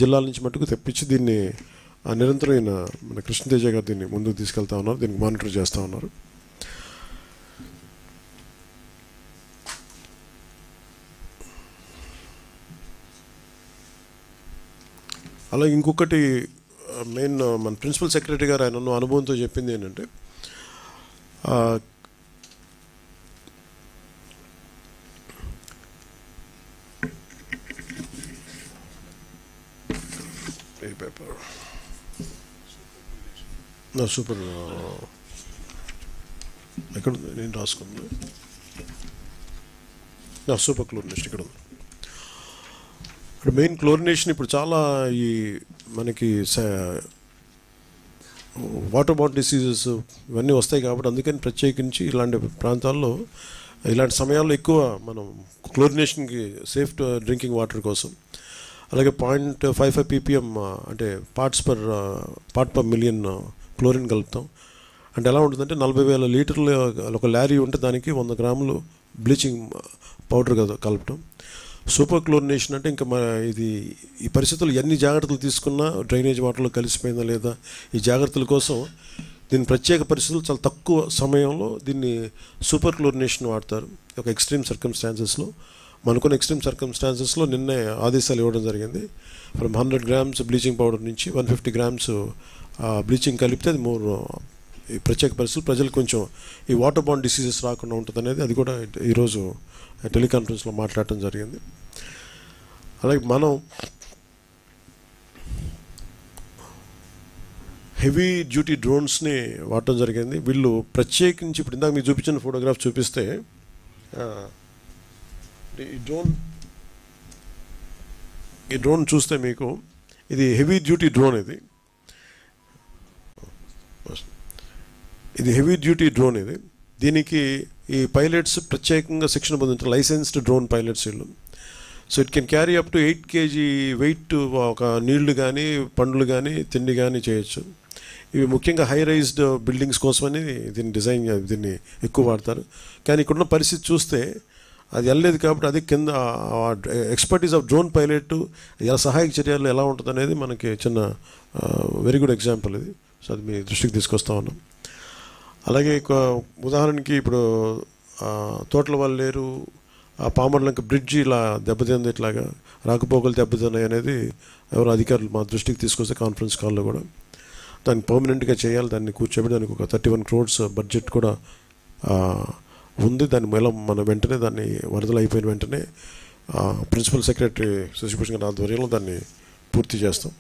జిల్లాల నుంచి మట్టుకు తెప్పించి దీన్ని నిరంతరం మన కృష్ణతేజ గారు దీన్ని ముందుకు తీసుకెళ్తా ఉన్నారు, దీనికి మానిటర్ చేస్తూ ఉన్నారు. అలాగే ఇంకొకటి మెయిన్ మన ప్రిన్సిపల్ సెక్రటరీ గారు ఆయన అనుభవంతో చెప్పింది ఏంటంటే పేపర్ సూపర్ ఎక్కడ నేను రాసుకున్నాను సూపర్ క్లోరినేషన్ ఇక్కడ ఉంది. ఇక్కడ మెయిన్ క్లోరినేషన్ ఇప్పుడు చాలా ఈ మనకి వాటర్ బాటిల్ డిసీజెస్ ఇవన్నీ వస్తాయి కాబట్టి అందుకని ప్రత్యేకించి ఇలాంటి ప్రాంతాల్లో ఇలాంటి సమయాల్లో ఎక్కువ మనం క్లోరినేషన్కి సేఫ్ డ్రింకింగ్ వాటర్ కోసం అలాగే 0.55 ppm అంటే పార్ట్ పర్ మిలియన్ క్లోరిన్ కలుపుతాం. అంటే ఎలా ఉంటుందంటే 40,000 లీటర్లు ఒక లారీ ఉంటే దానికి 100 గ్రాములు బ్లీచింగ్ పౌడర్ కలపటం. సూపర్ క్లోరినేషన్ అంటే ఇంకా ఇది ఈ పరిస్థితులు ఎన్ని జాగ్రత్తలు తీసుకున్నా డ్రైనేజ్ వాటర్లో కలిసిపోయిందా లేదా ఈ జాగ్రత్తల కోసం దీని ప్రత్యేక పరిస్థితులు చాలా తక్కువ సమయంలో దీన్ని సూపర్ క్లోరినేషన్ వాడతారు. ఒక ఎక్స్ట్రీమ్ సర్కమ్స్టాన్సెస్లో మనకున్న ఎక్స్ట్రీమ్ సర్కమ్స్టాన్సెస్లో నిన్నే ఆదేశాలు ఇవ్వడం జరిగింది. ఫ్రమ్ 100 grams బ్లీచింగ్ పౌడర్ నుంచి 150 grams బ్లీచింగ్ కలిపితే అది ఈ ప్రత్యేక పరిస్థితులు ప్రజలు కొంచెం ఈ వాటర్ బాండ్ డిసీజెస్ రాకుండా ఉంటుంది అనేది అది కూడా ఈరోజు టెలికాన్ఫరెన్స్లో మాట్లాడటం జరిగింది. అలాగే మనం హెవీ డ్యూటీ డ్రోన్స్ని వాడటం జరిగింది. వీళ్ళు ప్రత్యేకించి ఇప్పుడు ఇందాక మీకు చూపించిన ఫోటోగ్రాఫ్ చూపిస్తే ఈ డ్రోన్ చూస్తే మీకు ఇది హెవీ డ్యూటీ డ్రోన్. ఇది హెవీ డ్యూటీ డ్రోన్. దీనికి ఈ పైలట్స్ ప్రత్యేకంగా శిక్షణ పొందించారు, లైసెన్స్డ్ డ్రోన్ పైలట్స్ వీళ్ళు. So it can carry up to 8 kg weight ఒక నీళ్లు కానీ పండ్లు కానీ తిండి కానీ చేయొచ్చు. ఇవి ముఖ్యంగా హై రైజ్డ్ బిల్డింగ్స్ కోసమని దీన్ని ఎక్కువ వాడతారు. కానీ ఇక్కడున్న పరిస్థితి చూస్తే అది వెళ్ళలేదు కాబట్టి అది కింద ఎక్స్పర్టీస్ ఆఫ్ డ్రోన్ పైలట్ ఎలా సహాయక చర్యలు ఎలా ఉంటుంది అనేది మనకి చిన్న వెరీ గుడ్ ఎగ్జాంపుల్ ఇది. సో అది మీ దృష్టికి తీసుకొస్తా ఉన్నాం. అలాగే ఉదాహరణకి ఇప్పుడు తోటల వాళ్ళు లేరు, పామర్లంక బ్రిడ్జి ఇలా దెబ్బతింది, ఇట్లాగా రాకపోకలు దెబ్బతిన్నాయి అనేది ఎవరు అధికారులు మా దృష్టికి తీసుకొస్తే కాన్ఫరెన్స్ కాల్లో కూడా దాన్ని పర్మనెంట్గా చేయాలి. దాన్ని కూర్చోబెట్టి దానికి ఒక 31 crores బడ్జెట్ కూడా ఉంది. దాన్ని మన వెంటనే దాన్ని వరదలు అయిపోయిన వెంటనే ప్రిన్సిపల్ సెక్రటరీ శశిభూషణ్ గారి ఆధ్వర్యంలో దాన్ని పూర్తి చేస్తాం.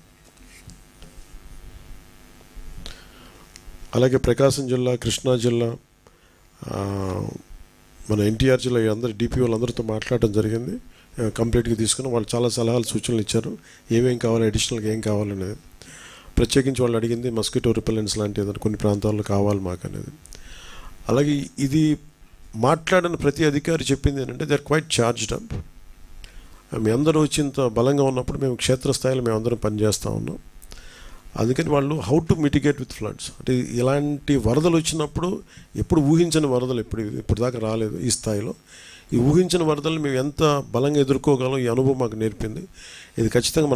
అలాగే ప్రకాశం జిల్లా, కృష్ణా జిల్లా, మన ఎన్టీఆర్ జిల్లా అందరు డిపి వాళ్ళందరితో మాట్లాడటం జరిగింది. కంప్లీట్గా తీసుకుని వాళ్ళు చాలా సలహాలు సూచనలు ఇచ్చారు, ఏమేం కావాలి, అడిషనల్గా ఏం కావాలనేది. ప్రత్యేకించి వాళ్ళు అడిగింది మస్కిటో రిపెలెంట్స్ లాంటి ఏదైనా కొన్ని ప్రాంతాల్లో కావాలి మాకు అనేది. అలాగే ఇది మాట్లాడిన ప్రతి అధికారి చెప్పింది ఏంటంటే they are quite charged up. మీ అందరూ వచ్చి ఇంత బలంగా ఉన్నప్పుడు మేము క్షేత్రస్థాయిలో మేము అందరం పనిచేస్తూ ఉన్నాం. అందుకని వాళ్ళు how to mitigate with floods అంటే ఇలాంటి వరదలు వచ్చినప్పుడు ఎప్పుడు ఊహించని వరదలు ఇప్పుడు దాకా రాలేదు ఈ స్థాయిలో. ఈ ఊహించిన వరదలు మేము ఎంత బలంగా ఎదుర్కోగలం ఈ అనుభవం మాకు నేర్పింది. ఇది ఖచ్చితంగా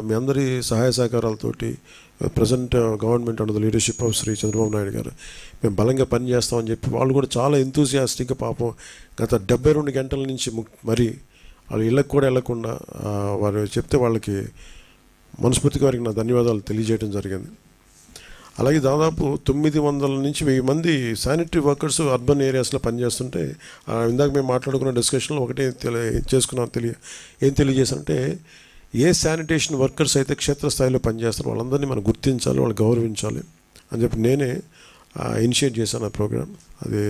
మీ అందరి సహాయ సహకారాలతోటి present government under the leadership of Shri Chandrababu Naidu garu మేము బలంగా పనిచేస్తామని చెప్పి వాళ్ళు కూడా చాలా ఎంతూసియాస్టిక్గా పాపం గత 72 గంటల నుంచి మరి వాళ్ళు ఇళ్ళకు కూడా వెళ్ళకుండా వారు చెప్తే వాళ్ళకి మనస్ఫూర్తిగా వారికి నా ధన్యవాదాలు తెలియజేయడం జరిగింది. అలాగే దాదాపు 900 నుంచి 1000 మంది శానిటరీ వర్కర్స్ అర్బన్ ఏరియాస్లో పనిచేస్తుంటే ఇందాక మేము మాట్లాడుకున్న డిస్కషన్లో ఒకటే ఏం తెలియజేశానంటే ఏ శానిటేషన్ వర్కర్స్ అయితే క్షేత్రస్థాయిలో పనిచేస్తారో వాళ్ళందరినీ మనం గుర్తించాలి, వాళ్ళు గౌరవించాలి అని చెప్పి నేనే ఇనిషియేట్ చేశాను ఆ ప్రోగ్రామ్. అది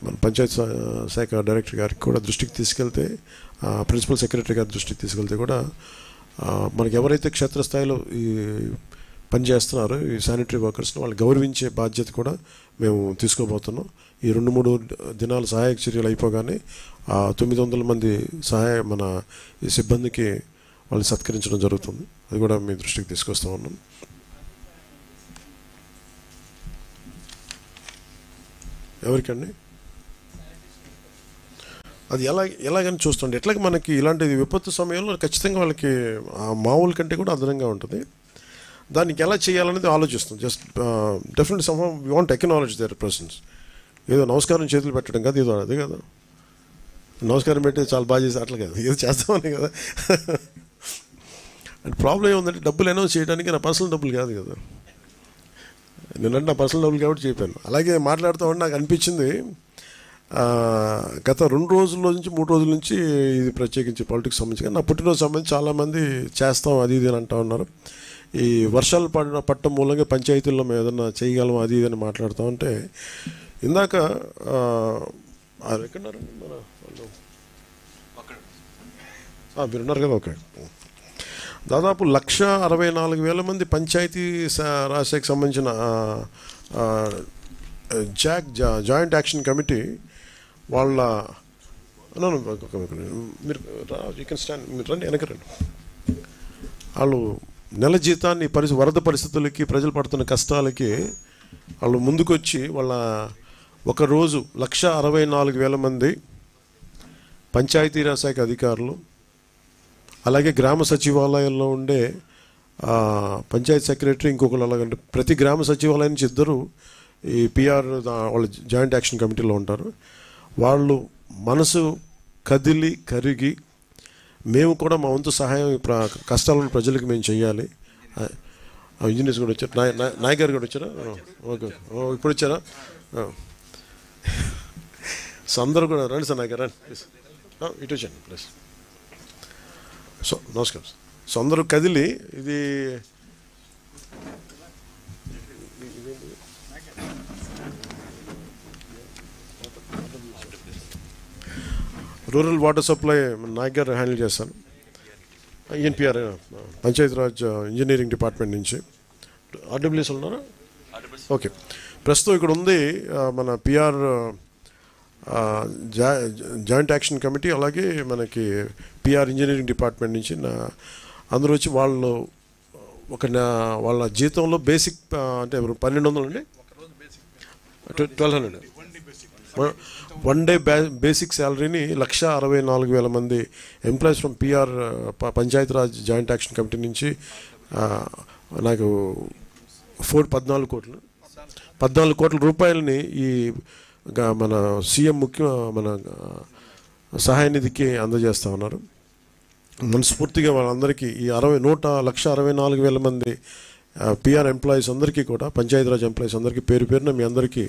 మన పంచాయత్ శాఖ డైరెక్టర్ గారికి కూడా దృష్టికి తీసుకెళ్తే, ప్రిన్సిపల్ సెక్రటరీ గారి దృష్టికి తీసుకెళ్తే కూడా మనకి ఎవరైతే క్షేత్రస్థాయిలో ఈ పనిచేస్తున్నారో ఈ శానిటరీ వర్కర్స్ని వాళ్ళు గౌరవించే బాధ్యత కూడా మేము తీసుకోబోతున్నాం. ఈ 2-3 దినాల సహాయక చర్యలు అయిపోగానే 900 మంది మన ఈ సిబ్బందికి వాళ్ళని సత్కరించడం జరుగుతుంది. అది కూడా మీ దృష్టికి తీసుకొస్తా ఉన్నాం. ఎవరికండి అది ఎలాగని చూస్తుండే ఎట్లాగ మనకి ఇలాంటి విపత్తు సమయంలో ఖచ్చితంగా వాళ్ళకి మామూలు కంటే కూడా అదనంగా ఉంటుంది. దానికి ఎలా చేయాలనేది ఆలోచిస్తాం. Just definitely some we want acknowledge their persons. ఏదో నమస్కారం చేతులు పెట్టడం కాదు, ఏదో అదే కదా నమస్కారం పెట్టి చాలా బాగా చేసి అట్లా కదా ఏదో చేస్తామని కదా. అండ్ ప్రాబ్లం ఏముందంటే డబ్బులు అనౌన్స్ చేయడానికి నా పర్సనల్ డబ్బులు కాదు కదా, నేనంటే నా పర్సనల్ డబ్బులు కాబట్టి చెప్పాను. అలాగే మాట్లాడుతూ ఉంటే నాకు అనిపించింది, గత 2 రోజుల నుంచి 3 రోజుల నుంచి ఇది ప్రత్యేకించి పాలిటిక్స్ సంబంధించి కానీ నా పుట్టినరోజు సంబంధించి చాలామంది చేస్తాం అది ఇది అని అంటూ ఉన్నారు. ఈ వర్షాలు పట్టడం మూలంగా పంచాయతీల్లో మేము ఏదన్నా చేయగలం అది ఇది అని మాట్లాడుతూ ఉంటే, ఇందాక ఎక్కడున్నారండి మన వాళ్ళు, మీరున్నారు కదా, ఓకే. దాదాపు 1,64,000 మంది పంచాయతీ రాజ్శాఖకి సంబంధించిన జాయింట్ యాక్షన్ కమిటీ వాళ్ళ మీరు యూ కెన్ స్టాండ్, మీరు రండి, వెనక రండి. వాళ్ళు నెల జీతాన్ని వరద పరిస్థితులకి, ప్రజలు పడుతున్న కష్టాలకి వాళ్ళు ముందుకొచ్చి వాళ్ళ ఒకరోజు 1,64,000 మంది పంచాయతీరాజ్ శాఖ అధికారులు, అలాగే గ్రామ సచివాలయంలో ఉండే పంచాయతీ సెక్రటరీ, ఇంకొకరు, అలాగంటే ప్రతి గ్రామ సచివాలయం నుంచి 2 ఈ పిఆర్ వాళ్ళ జాయింట్ యాక్షన్ కమిటీలో ఉంటారు. వాళ్ళు మనసు కరిగి మేము కూడా మా వంతు సహాయం కష్టాలను ప్రజలకు మేము చేయాలి. ఇంజనీర్స్ కూడా వచ్చారు, నాయక్ గారు కూడా వచ్చారా? ఓకే, ఇప్పుడు వచ్చారా? సో అందరూ కూడా రండి సార్, నాయక్ గారు రండి, ఇటు వచ్చాను ప్లీజ్. సో నమస్కారం. సో అందరూ కదిలి ఇది రూరల్ వాటర్ సప్లై నాయక్ గారు హ్యాండిల్ చేస్తాను. ఎన్పిఆర్ పంచాయతీరాజ్ ఇంజనీరింగ్ డిపార్ట్మెంట్ నుంచి. ఆర్డబ్ల్యూఎస్ ఉన్నారా? ఓకే. ప్రస్తుతం ఇక్కడ ఉంది మన పిఆర్ జాయింట్ యాక్షన్ కమిటీ, అలాగే మనకి పిఆర్ ఇంజనీరింగ్ డిపార్ట్మెంట్ నుంచి అందరూ వచ్చి వాళ్ళు వాళ్ళ జీతంలో బేసిక్ అంటే 1,200 అండి, 1,200 1 డే బేసిక్ శాలరీని 1,64,000 మంది employees from PR Panchayati Raj joint action committee నుంచి నాకు 14 కోట్ల రూపాయలని ఈ మన సీఎం మన సహాయ నిధికి అందజేస్తూ ఉన్నారు. మనస్ఫూర్తిగా వాళ్ళందరికీ ఈ 1,64,000 మంది పిఆర్ ఎంప్లాయీస్ అందరికీ కూడా, పంచాయతీరాజ్ ఎంప్లాయీస్ అందరికీ పేరు పేరున మీ అందరికీ,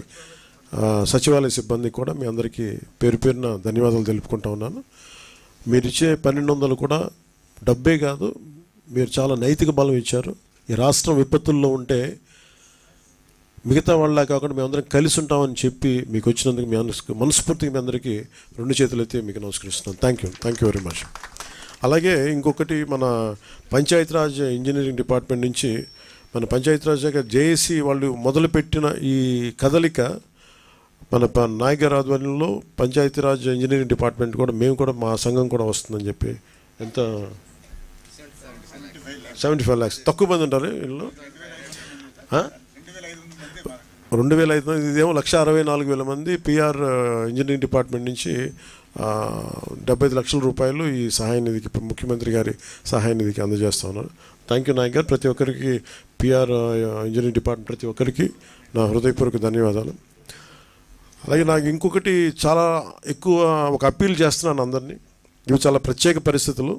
సచివాలయ సిబ్బందికి కూడా మీ అందరికీ పేరు పేరున ధన్యవాదాలు తెలుపుకుంటా ఉన్నాను. మీరు ఇచ్చే 1,200 కూడా డబ్బే కాదు, మీరు చాలా నైతిక బలం ఇచ్చారు. ఈ రాష్ట్రం విపత్తుల్లో ఉంటే మిగతా వాళ్ళ కాకుండా మేమందరం కలిసి ఉంటామని చెప్పి మీకు వచ్చినందుకు మీ మనస్ఫూర్తిగా మీ అందరికీ 2 చేతులు ఎత్తి మీకు నమస్కరిస్తున్నాను. Thank you very much. అలాగే ఇంకొకటి, మన పంచాయతీరాజ్ ఇంజనీరింగ్ డిపార్ట్మెంట్ నుంచి మన పంచాయతీరాజ్ శాఖ జేఏసీ వాళ్ళు మొదలుపెట్టిన ఈ కదలిక మన నాయక్ గారి ఆధ్వర్యంలో పంచాయతీరాజ్ ఇంజనీరింగ్ డిపార్ట్మెంట్ కూడా, మేము కూడా, మా సంఘం కూడా వస్తుందని చెప్పి, ఎంత 75 lakhs, తక్కువ మంది ఉంటారు వీళ్ళు, 2,500, ఇదేమో 1,64,000 మంది పిఆర్ ఇంజనీరింగ్ డిపార్ట్మెంట్ నుంచి 75 లక్షల రూపాయలు ఈ సహాయ నిధికి, ముఖ్యమంత్రి గారి సహాయ నిధికి అందజేస్తూ ఉన్నారు. థ్యాంక్ యూ నాయక్ గారు. ప్రతి ఒక్కరికి పిఆర్ ఇంజనీరింగ్ డిపార్ట్మెంట్ ప్రతి ఒక్కరికి నా హృదయపూర్వక ధన్యవాదాలు. అలాగే నాకు ఇంకొకటి చాలా ఎక్కువ ఒక అప్పీల్ చేస్తున్నాను అందరినీ. ఇవి చాలా ప్రత్యేక పరిస్థితులు.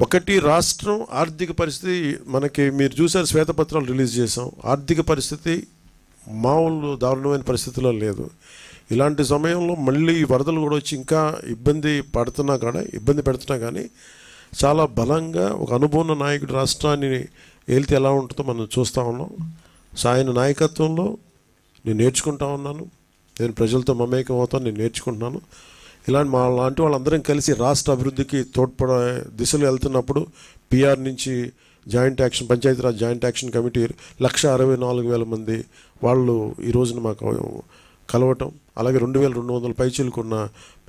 ఒకటి, రాష్ట్రం ఆర్థిక పరిస్థితి మనకి, మీరు చూసారు శ్వేతపత్రాలు రిలీజ్ చేసాం, ఆర్థిక పరిస్థితి మామూలు దారుణమైన పరిస్థితిలో లేదు. ఇలాంటి సమయంలో మళ్ళీ వరదలు కూడా వచ్చి ఇంకా ఇబ్బంది పెడుతున్నా కానీ చాలా బలంగా ఒక అనుభవం నాయకుడు రాష్ట్రాన్ని ఏలితే ఎలా ఉంటుందో మనం చూస్తూ ఉన్నాం. ఆయన నాయకత్వంలో నేను నేర్చుకుంటా ఉన్నాను, నేను ప్రజలతో మమేకం అవుతాను, నేను నేర్చుకుంటున్నాను. లాంటి వాళ్ళందరం కలిసి రాష్ట్ర అభివృద్ధికి తోడ్పడే దిశలో వెళ్తున్నప్పుడు పిఆర్ నుంచి పంచాయతీరాజ్ జాయింట్ యాక్షన్ కమిటీ 1,64,000 మంది వాళ్ళు ఈ రోజున మాకు కలవటం, అలాగే 2,200 పైచీలకున్న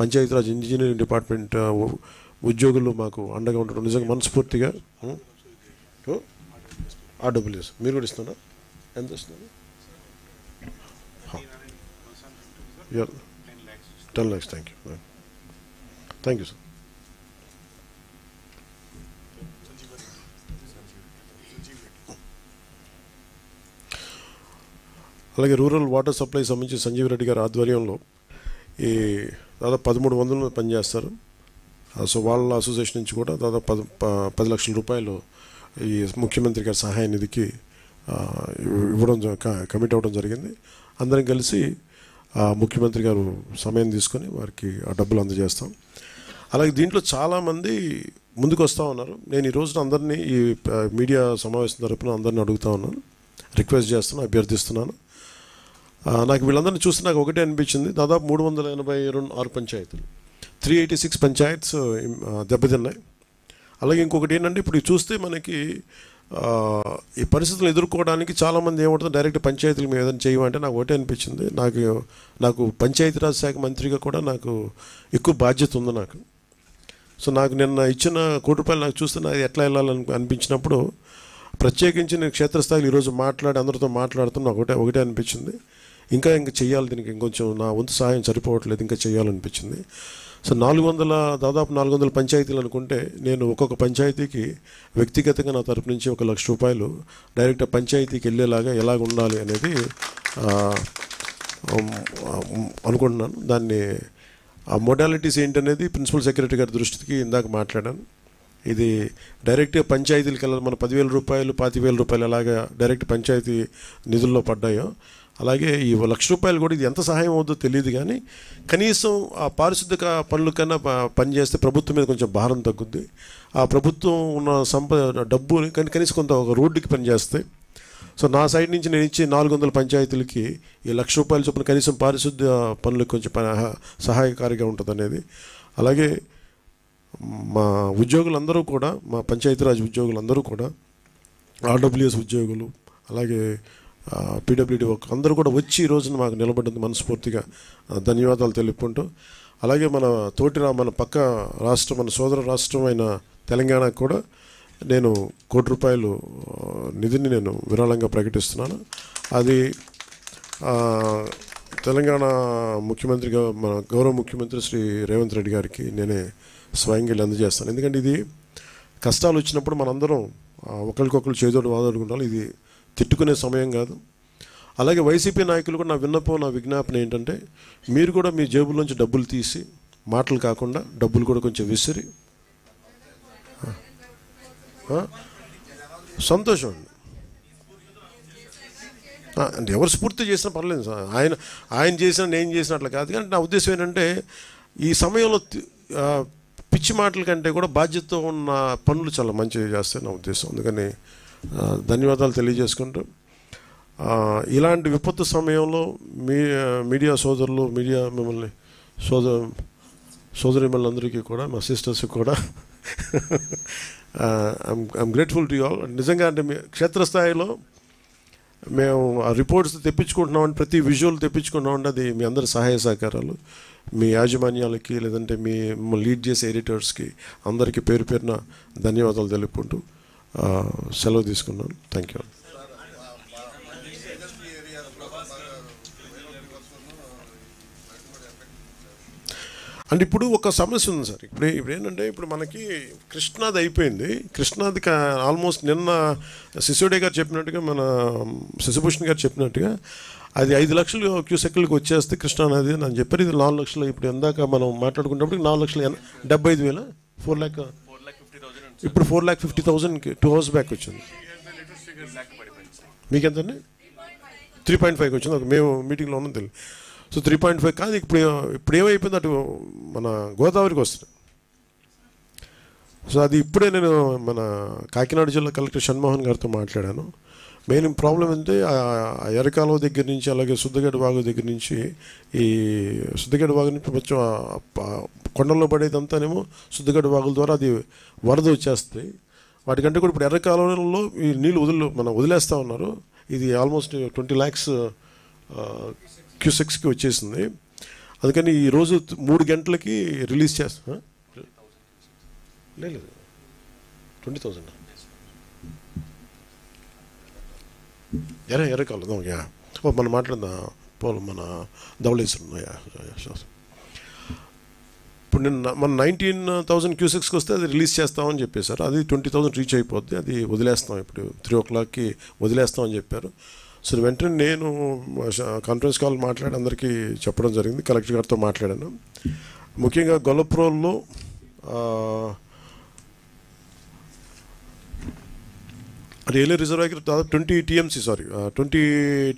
పంచాయతీరాజ్ ఇంజనీరింగ్ డిపార్ట్మెంట్ ఉద్యోగులు మాకు అండగా ఉండడం నిజంగా మనస్ఫూర్తిగా. ఆర్డబ్ల్యూఎస్ మీరు కూడా ఇస్తున్నారా? ఎంత ఇస్తున్నారు? 10 lakhs. Thank you sir. అలాగే రూరల్ వాటర్ సప్లై సంబంధించి సంజీవ్ రెడ్డి గారి ఆధ్వర్యంలో ఈ దాదాపు 1,300 పనిచేస్తారు. సో వాళ్ళ అసోసియేషన్ నుంచి కూడా దాదాపు 10 లక్షల రూపాయలు ఈ ముఖ్యమంత్రి గారి సహాయ నిధికి ఇవ్వడం కమిట్ అవ్వడం జరిగింది. అందరం కలిసి ముఖ్యమంత్రి గారు సమయం తీసుకొని వారికి ఆ డబ్బులు అందజేస్తాం. అలాగే దీంట్లో చాలామంది ముందుకు వస్తూ ఉన్నారు. నేను ఈ రోజున అందరినీ ఈ మీడియా సమావేశం తరపున అందరినీ అడుగుతూ ఉన్నాను, రిక్వెస్ట్ చేస్తున్నాను, అభ్యర్థిస్తున్నాను. నాకు వీళ్ళందరినీ చూస్తే నాకు ఒకటే అనిపించింది, దాదాపు 386 పంచాయతీలు, 386 పంచాయత్స్ దెబ్బతిన్నాయి. అలాగే ఇంకొకటి ఏంటంటే ఇప్పుడు చూస్తే మనకి ఈ పరిస్థితులను ఎదుర్కోవడానికి చాలామంది ఏమంటుంది, డైరెక్ట్ పంచాయతీల మీద ఏదైనా చేయమంటే నాకు ఒకటే అనిపించింది, నాకు పంచాయతీరాజ్ శాఖ మంత్రిగా కూడా నాకు ఎక్కువ బాధ్యత ఉంది నాకు. సో నాకు నిన్న ఇచ్చిన ₹1 నాకు చూస్తే నాకు ఎట్లా వెళ్ళాలని అనిపించినప్పుడు ప్రత్యేకించి నేను క్షేత్రస్థాయిలో ఈరోజు అందరితో మాట్లాడుతున్నా ఒకటే అనిపించింది, ఇంకా చేయాలి, దీనికి ఇంకొంచెం నా వంతు సహాయం సరిపోవట్లేదు, ఇంకా చేయాలనిపించింది. సో దాదాపు 400 పంచాయతీలు అనుకుంటే నేను ఒక్కొక్క పంచాయతీకి వ్యక్తిగతంగా నా తరపు నుంచి ₹1,00,000 డైరెక్ట్ పంచాయతీకి వెళ్ళేలాగా ఎలాగ ఉండాలి అనేది అనుకుంటున్నాను. దాన్ని ఆ మోడాలిటీస్ ఏంటనేది ప్రిన్సిపల్ సెక్రటరీ గారి దృష్టికి ఇందాక మాట్లాడాను. ఇది డైరెక్ట్గా పంచాయతీలకు వెళ్ళాలి. మన ₹10,000 ₹25,000 అలాగా డైరెక్ట్ పంచాయతీ నిధుల్లో పడ్డాయో అలాగే ఈ ₹1,00,000 కూడా ఇది ఎంత సహాయం అవుతుందో తెలియదు, కానీ కనీసం ఆ పారిశుద్ధ్య పనుల కన్నా పనిచేస్తే ప్రభుత్వం మీద కొంచెం భారం తగ్గుద్ది. ఆ ప్రభుత్వం ఉన్న డబ్బు కనీసం కొంత ఒక రోడ్డుకి పనిచేస్తాయి. సో నా సైడ్ నుంచి నేను ఇచ్చే 400 పంచాయతీలకి ఈ ₹1,00,000 చొప్పున కనీసం పారిశుద్ధ్య పనులకు కొంచెం సహాయకారిగా ఉంటుంది అనేది. అలాగే మా ఉద్యోగులందరూ కూడా, మా పంచాయతీరాజ్ ఉద్యోగులందరూ కూడా, RWS ఉద్యోగులు, అలాగే PWD అందరూ కూడా వచ్చి ఈ రోజున మాకు నిలబడ్డందుకు మనస్ఫూర్తిగా ధన్యవాదాలు తెలుపుకుంటూ, అలాగే మన పక్క రాష్ట్రం, మన సోదర రాష్ట్రమైన తెలంగాణకు కూడా నేను ₹1,00,000 నిధిని నేను విరాళంగా ప్రకటిస్తున్నాను. అది తెలంగాణ ముఖ్యమంత్రిగా మన గౌరవ ముఖ్యమంత్రి శ్రీ రేవంత్ రెడ్డి గారికి నేనే స్వయంగా అందజేస్తాను. ఎందుకంటే ఇది కష్టాలు వచ్చినప్పుడు మనందరం ఒకరికొకరు చేదోడు వాదోడుకుంటాం. ఇది తిట్టుకునే సమయం కాదు. అలాగే వైసీపీ నాయకులు కూడా నా విజ్ఞాపన ఏంటంటే, మీరు కూడా మీ జేబుల్లోంచి డబ్బులు తీసి, మాటలు కాకుండా డబ్బులు కూడా కొంచెం విసిరి, సంతోషం అండి. అంటే ఎవరు స్ఫూర్తి చేసినా పర్లేదు సార్, ఆయన చేసినా నేను చేసిన అట్లా కాదు. కానీ నా ఉద్దేశం ఏంటంటే, ఈ సమయంలో పిచ్చి మాటల కంటే కూడా బాధ్యతతో ఉన్న పనులు చాలా మంచిగా చేస్తాయి నా ఉద్దేశం. అందుకని ధన్యవాదాలు తెలియజేసుకుంటూ, ఇలాంటి విపత్తు సమయంలో మీడియా సోదరులు, మిమ్మల్ని సోదరిమణులందరికీ కూడా, మా సిస్టర్స్కి కూడా I'm grateful to you all. నిజంగా అంటే క్షేత్రస్థాయిలో మేము ఆ రిపోర్ట్స్ తెప్పించుకుంటున్నామంటే, ప్రతి విజువల్ తెప్పించుకుంటున్నామంటే అది మీ అందరి సహాయ సహకారాలు, మీ యాజమాన్యాలకి, లేదంటే మిమ్మల్ని లీడ్ చేసే ఎడిటర్స్కి అందరికీ పేరు పేరున ధన్యవాదాలు తెలుపుకుంటూ సెలవు తీసుకున్నాను. Thank you. అంటే ఇప్పుడు ఒక సమస్య ఉంది సార్. ఇప్పుడు ఏంటంటే, ఇప్పుడు మనకి కృష్ణాది అయిపోయింది. కృష్ణాది ఆల్మోస్ట్ నిన్న సిసోడే గారు చెప్పినట్టుగా, మన శశిభూషణ్ గారు చెప్పినట్టుగా అది 5 లక్షలు క్యూసెక్లకు వచ్చేస్తే కృష్ణానది అని చెప్పారు. ఇది 4 లక్షలు. ఇప్పుడు ఎందాక మనం మాట్లాడుకున్నప్పుడు 4,75,000 4,50,000 ఇప్పుడు 4,50,000కి 2 hours బ్యాక్ వచ్చింది. మీకెంతండి? 3.5 వచ్చింది. ఒక మేము మీటింగ్లో ఉన్నాం తెలియదు. సో 3.5 కాదు, ఇప్పుడు ఏమైపోయింది, అటు మన గోదావరికి వస్తుంది. సో అది ఇప్పుడే నేను మన కాకినాడ జిల్లా కలెక్టర్ షణ్మోహన్ గారితో మాట్లాడాను. మెయిన్ ప్రాబ్లం అంటే ఎరకాలువ దగ్గర నుంచి, అలాగే సుద్దగడ్డ వాగు దగ్గర నుంచి, ఈ సుద్దగడ్డ వాగు నుంచి కొంచెం కొండల్లో పడేదంతానేమో సుద్దగడ్డ వాగుల ద్వారా అది వరద వచ్చేస్తుంది. వాటికంటే కూడా ఇప్పుడు ఎర్రకాలువలో ఈ నీళ్ళు వదిలేస్తూ ఉన్నారు. ఇది ఆల్మోస్ట్ 20 lakhs క్యూసెక్స్కి వచ్చేసింది. అందుకని ఈరోజు 3 గంటలకి రిలీజ్ చేస్తా. లేదు 20,000 ఎర్రకాలం. మనం మాట్లాడదా పోలం మన ధవళేశ్వరం. ఇప్పుడు మన 19,000 క్యూసెక్స్కి వస్తే అది రిలీజ్ చేస్తామని చెప్పేశారు. అది 20,000 రీచ్ అయిపోద్ది. అది వదిలేస్తాం, ఇప్పుడు 3 o'clockకి వదిలేస్తామని చెప్పారు. సో వెంటనే నేను కాన్ఫరెన్స్ కాల్ మాట్లాడి అందరికీ చెప్పడం జరిగింది. కలెక్టర్ గారితో మాట్లాడాను. ముఖ్యంగా గొల్లప్రోల్లో రియలే రిజర్వాయర్ దాదాపు 20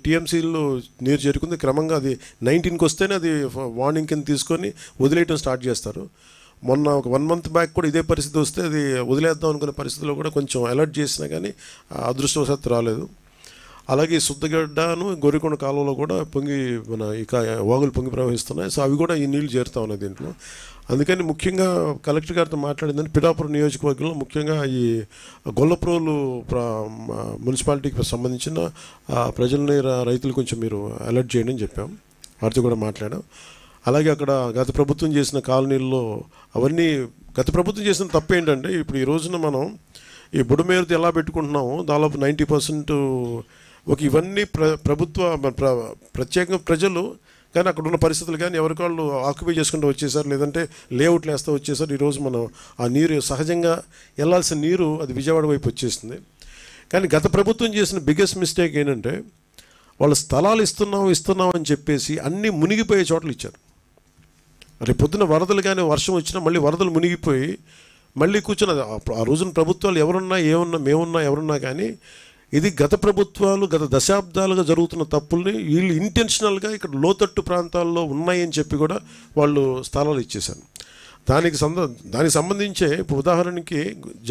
టీఎంసీలు నీరు చేరుకుంది. క్రమంగా అది 19కి వస్తేనే అది వార్నింగ్ కింద తీసుకొని వదిలేయటం స్టార్ట్ చేస్తారు. మొన్న ఒక 1 month బ్యాక్ కూడా ఇదే పరిస్థితి వస్తే అది వదిలేద్దాం అనుకునే పరిస్థితిలో కూడా కొంచెం అలర్ట్ చేసినా కానీ అదృష్టవశాత్తు రాలేదు. అలాగే శుద్ధగడ్డను గొర్రెకొండ కాలువలో కూడా వాగులు పొంగి ప్రవహిస్తున్నాయి. సో అవి కూడా ఈ నీళ్లు చేరుతా ఉన్నాయి దీంట్లో. అందుకని ముఖ్యంగా కలెక్టర్ గారితో మాట్లాడిందని పిఠాపురం నియోజకవర్గంలో ముఖ్యంగా ఈ గొల్లప్రోలు మున్సిపాలిటీకి సంబంధించిన ప్రజల్ని రైతులు కొంచెం మీరు అలర్ట్ చేయండి అని చెప్పాం. వారితో కూడా మాట్లాడాం. అలాగే అక్కడ గత ప్రభుత్వం చేసిన కాలనీల్లో అవన్నీ గత ప్రభుత్వం చేసిన తప్పు ఏంటంటే ఇప్పుడు ఈ రోజున మనం ఈ బుడమేరుతో ఎలా పెట్టుకుంటున్నామో దాదాపు 90% ఇవన్నీ ప్రత్యేకంగా ప్రజలు కానీ అక్కడ ఉన్న పరిస్థితులు కానీ ఎవరికాళ్ళు ఆక్యుపై చేసుకుంటూ వచ్చేసారు, లేదంటే లేఅవుట్లు వేస్తూ వచ్చేసారు. ఈరోజు మనం ఆ నీరు సహజంగా వెళ్ళాల్సిన నీరు అది విజయవాడ వైపు వచ్చేస్తుంది. కానీ గత ప్రభుత్వం చేసిన బిగ్గెస్ట్ మిస్టేక్ ఏంటంటే వాళ్ళ స్థలాలు ఇస్తున్నాం అని చెప్పేసి అన్నీ మునిగిపోయే చోట్ల ఇచ్చారు. రేపు పొద్దున వరదలు కానీ వర్షం వచ్చినా మళ్ళీ వరదలు మునిగిపోయి మళ్ళీ కూర్చొని ఆ రోజున ప్రభుత్వాలు మేమున్నా ఎవరున్నా కానీ ఇది గత ప్రభుత్వాలు గత దశాబ్దాలుగా జరుగుతున్న తప్పుల్ని వీళ్ళు ఇంటెన్షనల్గా ఇక్కడ లోతట్టు ప్రాంతాల్లో ఉన్నాయని చెప్పి కూడా వాళ్ళు స్థలాలు ఇచ్చేశారు. దానికి సంబంధించే ఇప్పుడు ఉదాహరణకి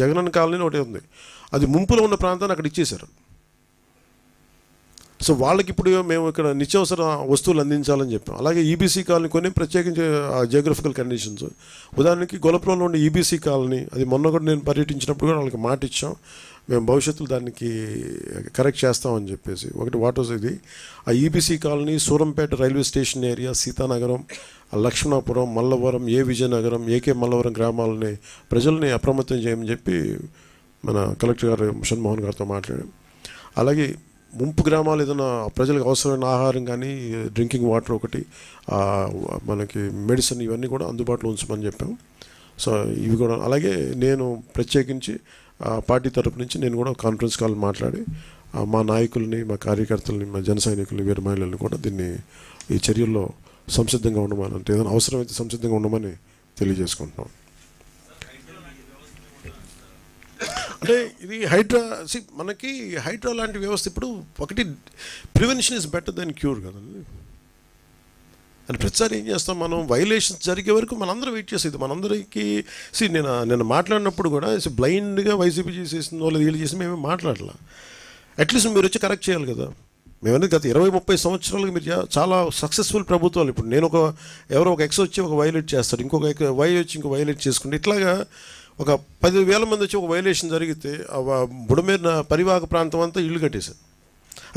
జగనన్న కాలనీ ఒకటి ఉంది, అది ముంపులో ఉన్న ప్రాంతాన్ని అక్కడ ఇచ్చేశారు. సో వాళ్ళకి ఇప్పుడు మేము ఇక్కడ నిత్యావసర వస్తువులు అందించాలని చెప్పాం. అలాగే ఈబీసీ కాలనీ కొన్ని ప్రత్యేకించి జియోగ్రఫికల్ కండిషన్స్, ఉదాహరణకి గొల్లపురంలో ఉండే ఈబీసీ కాలనీ అది మొన్న కూడా నేను పర్యటించినప్పుడు కూడా వాళ్ళకి మాట ఇచ్చాం, మేము భవిష్యత్తులో దానికి కరెక్ట్ చేస్తామని చెప్పేసి. ఒకటి వాటర్ ఇది ఆ EBC colony, Surampeta railway station area, Sitanagaram, Lakshmanapuram, Mallavaram, Vizianagaram, Mallavaram గ్రామాలని ప్రజల్ని అప్రమత్తం చేయమని చెప్పి మన కలెక్టర్ గారు షణ్మోహన్ గారితో మాట్లాడాం. అలాగే ముంపు గ్రామాలు ఏదైనా ప్రజలకు అవసరమైన ఆహారం కానీ డ్రింకింగ్ వాటర్ ఒకటి మనకి మెడిసిన్ ఇవన్నీ కూడా అందుబాటులో ఉంచమని చెప్పాం. సో ఇవి కూడా అలాగే నేను ప్రత్యేకించి పార్టీ తరపు నుంచి నేను కూడా కాన్ఫరెన్స్ కాల్ మాట్లాడి మా నాయకుల్ని, మా కార్యకర్తలని, మా జన సైనికుల్ని, వీర మహిళల్ని కూడా ఈ చర్యల్లో సంసిద్ధంగా ఉండమని, అంటే ఏదైనా అవసరమైతే సంసిద్ధంగా ఉండమని తెలియజేసుకుంటున్నాం. అంటే ఇది మనకి హైడ్రా లాంటి వ్యవస్థ ఇప్పుడు ఒకటి prevention is better then cure కదండి. అని ప్రతిసారి ఏం చేస్తాం మనం, వైలేషన్స్ జరిగే వరకు మనందరం వెయిట్ చేసేది. మనందరికీ నేను మాట్లాడినప్పుడు కూడా బ్లైండ్గా వైసీపీ చేసేసిందో లేదా వీళ్ళు చేసి మేమే మాట్లాడాల. అట్లీస్ట్ మీరు వచ్చి కరెక్ట్ చేయాలి కదా. మేమనేది గత 20-30 సంవత్సరాలుగా మీరు చాలా సక్సెస్ఫుల్ ప్రభుత్వాలు. ఇప్పుడు నేను ఎవరో ఒక ఎక్స్ వచ్చి ఒక వైలేట్ చేస్తాడు, ఇంకొక వై వచ్చి ఇంకో వైలేట్ చేసుకుంటే ఇట్లాగా ఒక 10,000 మంది వచ్చి ఒక వైలేషన్ జరిగితే బుడమేరు పరివాహక ప్రాంతం అంతా ఇల్లు కట్టేశారు.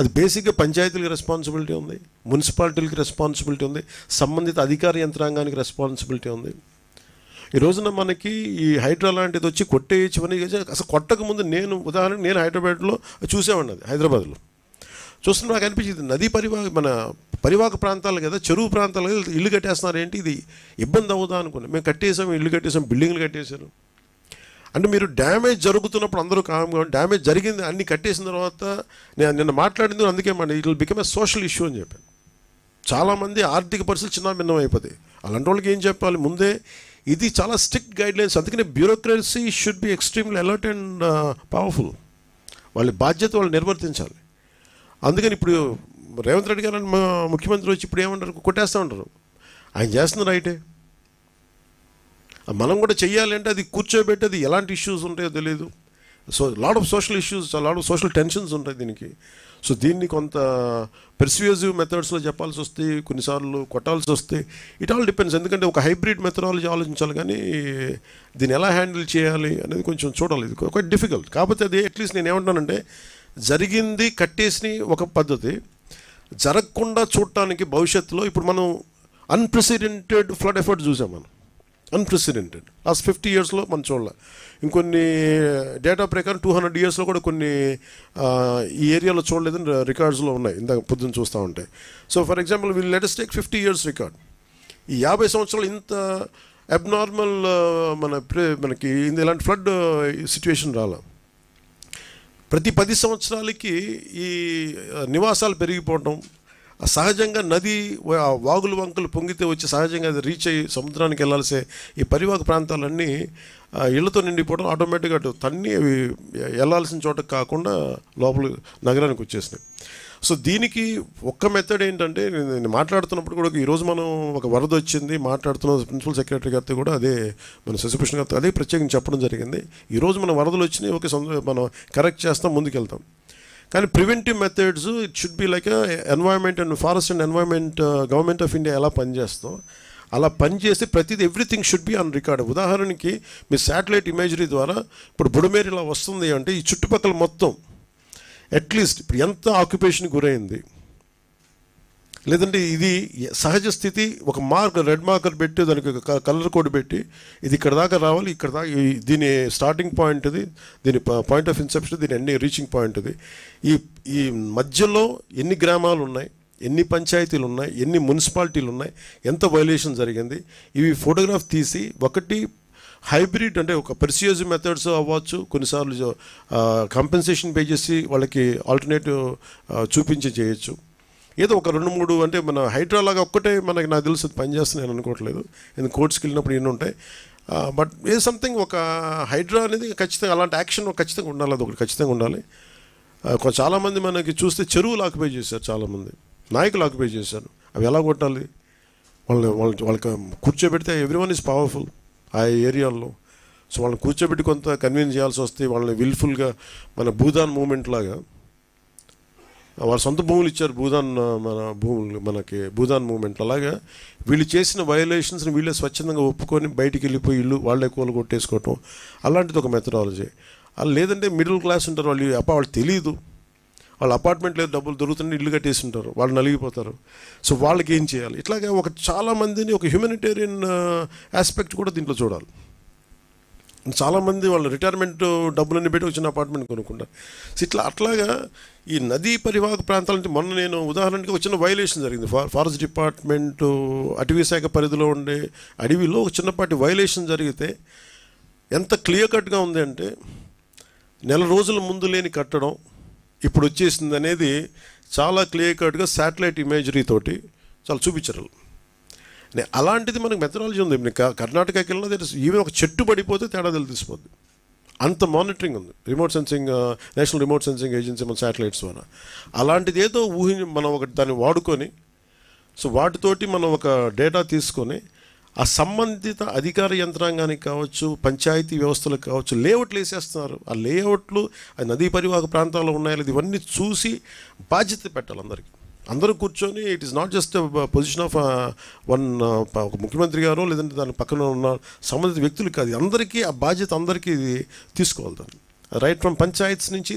అది బేసిక్గా పంచాయతీలకు రెస్పాన్సిబిలిటీ ఉంది, మున్సిపాలిటీలకి రెస్పాన్సిబిలిటీ ఉంది, సంబంధిత అధికార యంత్రాంగానికి రెస్పాన్సిబిలిటీ ఉంది. ఈ రోజున మనకి ఈ హైడ్రా లాంటిది వచ్చి కొట్టేయచ్చని అసలు కొట్టకముందు నేను హైదరాబాద్లో చూసేవాడిని. అది హైదరాబాద్లో చూస్తున్నా నాకు అనిపించింది నదీ మన పరివాహక ప్రాంతాలు కదా, చెరువు ప్రాంతాలు కదా, ఇల్లు కట్టేస్తున్నారు ఏంటి, ఇది ఇబ్బంది అవుదా అనుకున్నాను. మేము ఇల్లు కట్టేసాం, బిల్డింగ్లు కట్టేశారు. అంటే మీరు డ్యామేజ్ జరుగుతున్నప్పుడు అందరూ డ్యామేజ్ జరిగింది అన్ని కట్టేసిన తర్వాత నిన్న మాట్లాడింది అందుకే it will become a social issue అని చెప్పాను. చాలామంది ఆర్థిక పరిస్థితులు చిన్న భిన్నం అయిపోతాయి. అలాంటి వాళ్ళకి ఏం చెప్పాలి ముందే, ఇది చాలా స్ట్రిక్ట్ గైడ్లైన్స్. అందుకనే bureaucracy should be extremely alert and powerful. వాళ్ళ బాధ్యత వాళ్ళు నిర్వర్తించాలి. అందుకని ఇప్పుడు రేవంత్ రెడ్డి గారు ముఖ్యమంత్రి వచ్చి ఇప్పుడు ఏమంటారు, కొట్టేస్తూ ఉంటారు. ఆయన చేస్తున్నారు రైటే, మనం కూడా చెయ్యాలి. అంటే అది కూర్చోబెట్టి అది ఎలాంటి ఇష్యూస్ ఉంటాయో తెలియదు. So lot of social issues, lot of social tensions ఉంటాయి దీనికి. సో దీన్ని కొంత పెర్స్యూజివ్ మెథడ్స్లో చెప్పాల్సి వస్తే, కొన్నిసార్లు కొట్టాల్సి వస్తే, ఇట్ ఆల్ డిపెండ్స్. ఎందుకంటే ఒక హైబ్రిడ్ మెథడాలజీ ఆలోచించాలి, కానీ దీన్ని ఎలా హ్యాండిల్ చేయాలి అనేది కొంచెం చూడాలి. ఇది క్వైట్ డిఫికల్ట్. కాకపోతే అది అట్లీస్ట్ నేను ఏమంటానంటే, జరిగింది కట్టేసి ఒక పద్ధతి, జరగకుండా చూడటానికి భవిష్యత్తులో ఇప్పుడు మనం అన్ప్రెసిడెంటెడ్ ఫ్లడ్ ఎఫర్ట్ చూసాం. మనం అన్ప్రెసిడెంటెడ్ లాస్ట్ 50 yearsలో మనం చూడాలి. ఇంకొన్ని డేటా ప్రకారం 200 yearsలో కూడా కొన్ని ఈ ఏరియాలో చూడలేదని రికార్డ్స్లో ఉన్నాయి. ఇందాక పొద్దున్న చూస్తూ ఉంటాయి. So for example let us take 50 years record. ఈ 50 సంవత్సరాలు ఇంత అబ్నార్మల్ మనకి ఇలాంటి ఫ్లడ్ సిచ్యువేషన్ రాలా. ప్రతి 10 సంవత్సరాలకి ఈ నివాసాలు పెరిగిపోవటం, సహజంగా నది వాగులు వంకలు పొంగితే వచ్చి సహజంగా అది రీచ్ అయ్యి సముద్రానికి వెళ్ళాల్సే ఈ పరివాహక ప్రాంతాలన్నీ ఇళ్లతో నిండిపోవడం ఆటోమేటిక్గా అటు తన్ని అవి వెళ్ళాల్సిన చోటకు కాకుండా లోపల నగరానికి వచ్చేసినాయి. సో దీనికి ఒక్క మెథడ్ ఏంటంటే, నేను మాట్లాడుతున్నప్పుడు కూడా ఈరోజు మనం ఒక వరద వచ్చింది మాట్లాడుతున్న ప్రిన్సిపల్ సెక్రటరీ గారితో కూడా అదే మన శశిభూషణ్ గారితో అదే ప్రత్యేకంగా చెప్పడం జరిగింది. ఈరోజు మన వరదలు వచ్చినాయి, ఓకే మనం కరెక్ట్ చేస్తాం, ముందుకెళ్తాం. కానీ preventive methods it should be like environment and forest and environment government of India ఎలా పనిచేస్తాం అలా పనిచేసి ప్రతిదీ everything should be on record. ఉదాహరణకి మీ శాటిలైట్ ఇమేజరీ ద్వారా ఇప్పుడు బుడమేరు ఇలా వస్తుంది అంటే ఈ చుట్టుపక్కల మొత్తం అట్లీస్ట్ ఇప్పుడు ఎంత ఆక్యుపేషన్ గురైంది, లేదంటే ఇది సహజ స్థితి ఒక రెడ్ మార్కర్ పెట్టి దానికి కలర్ కోడ్ పెట్టి ఇది ఇక్కడ దాకా రావాలి, ఇక్కడ దాకా దీని స్టార్టింగ్ పాయింట్ ఇది, దీని పాయింట్ ఆఫ్ ఇన్సెప్షన్, దీని అన్ని రీచింగ్ పాయింట్ ఇది. ఈ మధ్యలో ఎన్ని గ్రామాలు ఉన్నాయి, ఎన్ని పంచాయతీలు ఉన్నాయి, ఎన్ని మున్సిపాలిటీలు ఉన్నాయి, ఎంత వైలేషన్ జరిగింది, ఇవి ఫోటోగ్రాఫ్ తీసి ఒకటి హైబ్రిడ్ అంటే ఒక పర్సియస్ మెథడ్స్ అవ్వచ్చు, కొన్నిసార్లు కంపెన్సేషన్ పే చేసి వాళ్ళకి ఆల్టర్నేటివ్ చూపించి చేయొచ్చు. ఏదో ఒక 2-3 అంటే మన హైడ్రా లాగా ఒక్కటే మనకి నాకు తెలుసు పనిచేస్తున్నాయి అని అనుకోవట్లేదు, ఎందుకు కోర్ట్స్కి వెళ్ళినప్పుడు ఎన్ని ఉంటాయి. బట్ ఏ సంథింగ్ ఒక హైడ్రా అనేది ఖచ్చితంగా అలాంటి యాక్షన్ ఖచ్చితంగా ఉండాలి, అది ఒకటి ఖచ్చితంగా ఉండాలి. చాలామంది మనకి చూస్తే చెరువులు ఆక్యుపై చేశారు, చాలామంది నాయకులు ఆక్యుపై చేశారు. అవి ఎలా కొట్టాలి, వాళ్ళకి కూర్చోబెడితే ఎవ్రీవన్ ఈజ్ పవర్ఫుల్ ఆ ఏరియాల్లో. సో వాళ్ళని కూర్చోబెట్టి కొంత కన్విన్స్ చేయాల్సి వస్తే వాళ్ళని విల్ఫుల్గా మన భూదాన్ మూమెంట్ లాగా వాళ్ళ సొంత భూములు ఇచ్చారు, మన భూములు మనకి భూదాన్ మూమెంట్. అలాగా వీళ్ళు చేసిన వయలేషన్స్ని వీళ్ళే స్వచ్ఛందంగా ఒప్పుకొని బయటికి వెళ్ళిపోయి ఇల్లు వాళ్ళే కూల కొట్టేసుకోవటం, అలాంటిది ఒక మెథడాలజీ. లేదంటే మిడిల్ క్లాస్ ఉంటారు, వాళ్ళు తెలియదు, వాళ్ళ అపార్ట్మెంట్ లేదు, డబ్బులు దొరుకుతుంటే ఇల్లు కట్టేసి ఉంటారు, వాళ్ళు నలిగిపోతారు. సో వాళ్ళకి ఏం చేయాలి, ఇట్లాగే ఒక చాలామందిని ఒక హ్యూమనిటేరియన్ ఆస్పెక్ట్ కూడా దీంట్లో చూడాలి. చాలామంది వాళ్ళ రిటైర్మెంట్ డబ్బులన్నీ పెట్టి వచ్చిన అపార్ట్మెంట్ కొనుక్కుంటారు. సో అట్లాగా ఈ నదీ పరివాహక ప్రాంతాలంటే మొన్న నేను ఉదాహరణకి ఒక చిన్న వైలేషన్ జరిగింది. ఫారెస్ట్ డిపార్ట్మెంటు అటవీ శాఖ పరిధిలో ఉండే అడవిలో ఒక చిన్నపాటి వైలేషన్ జరిగితే ఎంత క్లియర్ కట్గా ఉంది అంటే, నెల రోజుల ముందు లేని కట్టడం ఇప్పుడు వచ్చేసింది అనేది చాలా క్లియర్ కట్గా శాటిలైట్ ఇమేజరీ తోటి చాలా చూపించారు. అలాంటిది మనకు మెథడాలజీ ఉంది. కర్ణాటకకి వెళ్ళినా ఈవెన్ ఒక చెట్టు పడిపోతే తేడా తెలిసిపోద్ది, అంత మానిటరింగ్ ఉంది. Remote sensing, national remote sensing agency మన శాటిలైట్స్ వల్ల. అలాంటిది ఏదో మనం ఒకటి దాన్ని వాడుకొని, సో వాటితోటి మనం ఒక డేటా తీసుకొని ఆ సంబంధిత అధికార యంత్రాంగానికి కావచ్చు, పంచాయతీ వ్యవస్థలకు కావచ్చు, లేఅవుట్లు వేసేస్తున్నారు. ఆ లేఅవుట్లు అది నదీ పరివాహక ప్రాంతాల్లో ఉన్నాయో లేదు ఇవన్నీ చూసి బాధ్యత పెట్టాలి అందరికీ. అందరూ కూర్చొని it is not just position of ఒక ముఖ్యమంత్రి గారు లేదంటే దాని పక్కన ఉన్న సంబంధిత వ్యక్తులు కాదు, అందరికీ ఆ బాధ్యత అందరికీ ఇది తీసుకోవాలి. దాన్ని రైట్ ఫ్రమ్ పంచాయత్స్ నుంచి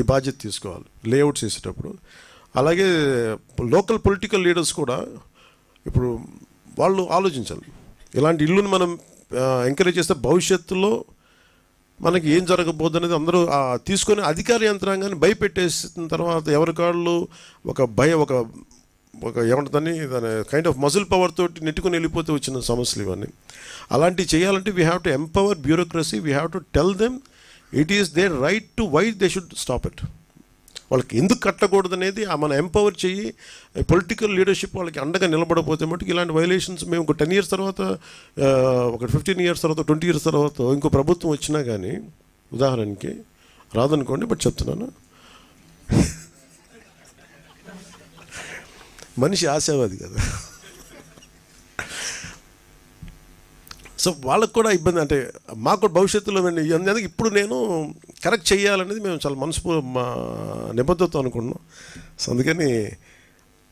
ఈ బాధ్యత తీసుకోవాలి లేఅవుట్స్ వేసేటప్పుడు. అలాగే లోకల్ పొలిటికల్ లీడర్స్ కూడా ఇప్పుడు వాళ్ళు ఆలోచించాలి. ఇలాంటి ఇల్లుని మనం ఎంకరేజ్ చేస్తే భవిష్యత్తులో మనకి ఏం జరగబోద్దు అనేది అందరూ తీసుకొని అధికార యంత్రాంగాన్ని భయపెట్టేసిన తర్వాత ఎవరికాళ్ళు ఒక ఏమంటుందని దాని కైండ్ ఆఫ్ మజిల్ పవర్ తోటి నెట్టుకుని వెళ్ళిపోతే వచ్చిన సమస్యలు ఇవన్నీ. అలాంటివి చేయాలంటే we have to empower bureaucracy, we have to tell them it is their right to why they should stop it. వాళ్ళకి ఎందుకు కట్టకూడదు అనేది మనం ఎంపవర్ చెయ్యి. పొలిటికల్ లీడర్షిప్ వాళ్ళకి అండగా నిలబడకపోతే మటుకు ఇలాంటి వైలేషన్స్ మేము ఒక 10 years తర్వాత, ఒక 15 years తర్వాత, 20 years తర్వాత ఇంకో ప్రభుత్వం వచ్చినా కానీ ఉదాహరణకి రాదనుకోండి, బట్ చెప్తున్నాను, మనిషి ఆశావాది కదా. సో వాళ్ళకు కూడా ఇబ్బంది, అంటే మాకు కూడా భవిష్యత్తులో అందుకే ఇప్పుడు నేను కరెక్ట్ చేయాలనేది మేము చాలా మా నిబద్ధతతో అనుకుంటున్నాం. సో అందుకని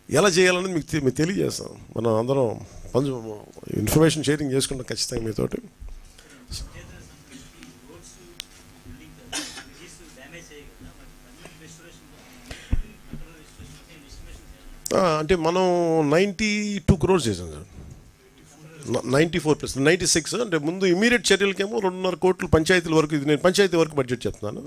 ఎలా చేయాలనేది మీకు తెలియజేస్తాం. మనం అందరం ఇన్ఫర్మేషన్ షేరింగ్ చేసుకుంటాం ఖచ్చితంగా మీతోటి. అంటే మనం 92 crores చేసాం సార్, 94 plus 96. అంటే ముందు ఇమీడియట్ చర్యలకేమో 2.5 కోట్లు పంచాయతీల వరకు, ఇది నేను పంచాయతీ వరకు బడ్జెట్ చెప్తున్నాను.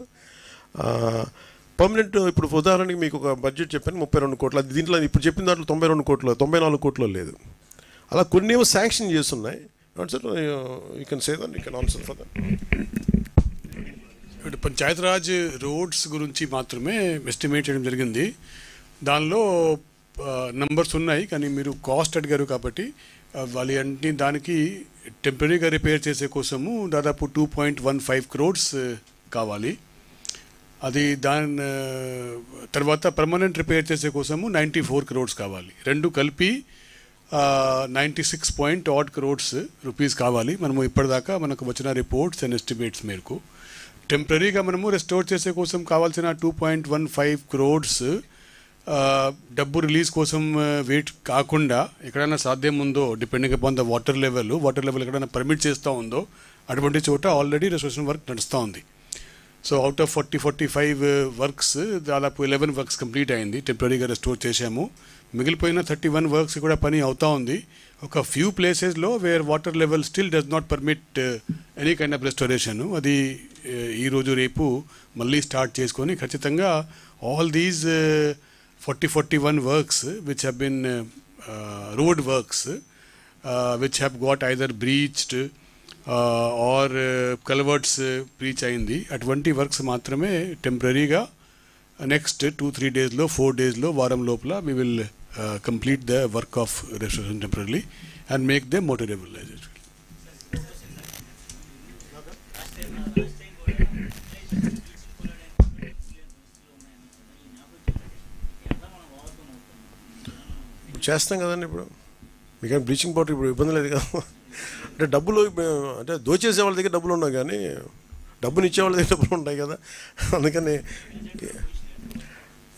పర్మనెంట్ ఇప్పుడు ఉదాహరణకి మీకు ఒక బడ్జెట్ చెప్పాను 32 కోట్లు, అది దీంట్లో ఇప్పుడు చెప్పిన దాంట్లో 92 కోట్లు 94 కోట్లు లేదు. అలా కొన్ని ఏమో శాంక్షన్ చేస్తున్నాయి sir. You can say that, you can answer for that. ఇప్పుడు పంచాయతీరాజ్ రోడ్స్ గురించి మాత్రమే ఎస్టిమేట్ చేయడం జరిగింది. దానిలో నంబర్స్ ఉన్నాయి, కానీ మీరు కాస్ట్ అడిగారు కాబట్టి వాళ్ళు అన్ని దానికి టెంపరీగా రిపేర్ చేసే కోసము దాదాపు 2.15 crores కావాలి. అది దాని తర్వాత పర్మనెంట్ రిపేర్ చేసే కోసము 94 crores కావాలి. రెండు కలిపి 96 crores రూపీస్ కావాలి. మనము ఇప్పటిదాకా మనకు వచ్చిన రిపోర్ట్స్ అండ్ ఎస్టిమేట్స్ మేరకు టెంపరీగా మనము రెస్టోర్ చేసే కోసం కావాల్సిన 2.15 crores డబ్బు రిలీజ్ కోసం వెయిట్ కాకుండా ఎక్కడైనా సాధ్యం ఉందో, depending upon the water level ఎక్కడైనా పర్మిట్ చేస్తూ ఉందో అటువంటి చోట ఆల్రెడీ రెస్టోరేషన్ వర్క్ నడుస్తూ ఉంది. సో అవుట్ ఆఫ్ 45 వర్క్స్ దాదాపు 11 వర్క్స్ కంప్లీట్ అయింది, టెంపరీగా రెస్టోర్ చేసాము. మిగిలిపోయిన 31 వర్క్స్ కూడా పని అవుతూ ఉంది. ఒక ఫ్యూ ప్లేసెస్లో wear water level still does not permit any kind of restoration, అది ఈరోజు రేపు మళ్ళీ స్టార్ట్ చేసుకొని ఖచ్చితంగా all these 41 works which have been road works which have got either breached or culverts breach అయింది, అటువంటి వర్క్స్ మాత్రమే టెంపరీగా నెక్స్ట్ 2-3 daysలో 4 daysలో వారం లోపల we will complete the work of restoration temporarily and make them motorable. చేస్తాం కదండి. ఇప్పుడు మీకేం బ్లీచింగ్ పౌడర్ ఇప్పుడు ఇబ్బంది లేదు కదా. అంటే డబ్బులు అంటే దోచేసే వాళ్ళ దగ్గర డబ్బులు ఉన్నాయి, కానీ డబ్బునిచ్చే వాళ్ళ దగ్గర డబ్బులు ఉంటాయి కదా, అందుకని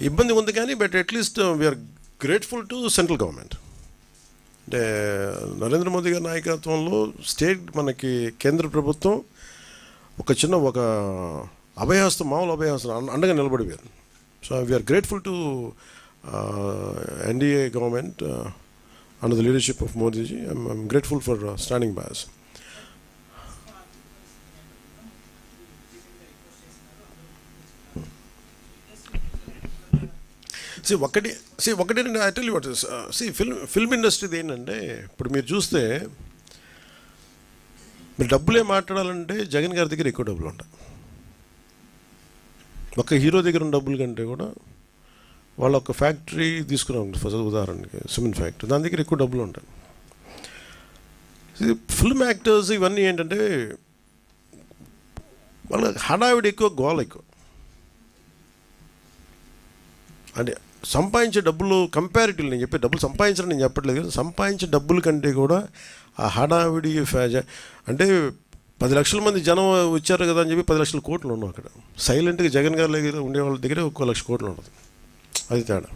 ఇబ్బంది ఉంది. కానీ but at least we are grateful to central government. అంటే నరేంద్ర మోదీ గారి నాయకత్వంలో స్టేట్ మనకి కేంద్ర ప్రభుత్వం ఒక అభయహస్తం, మామూలు అభయహస్తం అండగా నిలబడిపోయారు. So we're grateful to NDA government under the leadership of Modi ji. I'm grateful for standing by us. ఒకటి I tell you what is film industry ఏంటంటే, ఇప్పుడు మీరు చూస్తే మీరు డబ్బులే మాట్లాడాలంటే జగన్ గారి దగ్గర ఎక్కువ డబ్బులు ఉంటాయి. ఒక హీరో దగ్గర ఉన్న డబ్బుల కంటే కూడా వాళ్ళ ఒక ఫ్యాక్టరీ తీసుకున్నాం ఫస్ట్ ఉదాహరణకి, సిమెంట్ ఫ్యాక్టరీ, దాని దగ్గర ఎక్కువ డబ్బులు ఉంటాయి. ఫిల్మ్ యాక్టర్స్ ఇవన్నీ ఏంటంటే వాళ్ళ హడావిడి ఎక్కువ, గోల ఎక్కువ. అంటే సంపాదించే డబ్బులు కంపారిటివ్లీ, నేను చెప్పే డబ్బులు సంపాదించడం నేను చెప్పట్లేదు కదా, సంపాదించే డబ్బుల కంటే కూడా ఆ హడావిడి అంటే 10 లక్షల మంది జనం వచ్చారు కదా అని చెప్పి 10 లక్షల కోట్లు ఉన్నాం అక్కడ. సైలెంట్గా జగన్ గారి దగ్గర ఉండే వాళ్ళ దగ్గర 1 లక్ష కోట్లు ఉంటుంది, అది తేడా.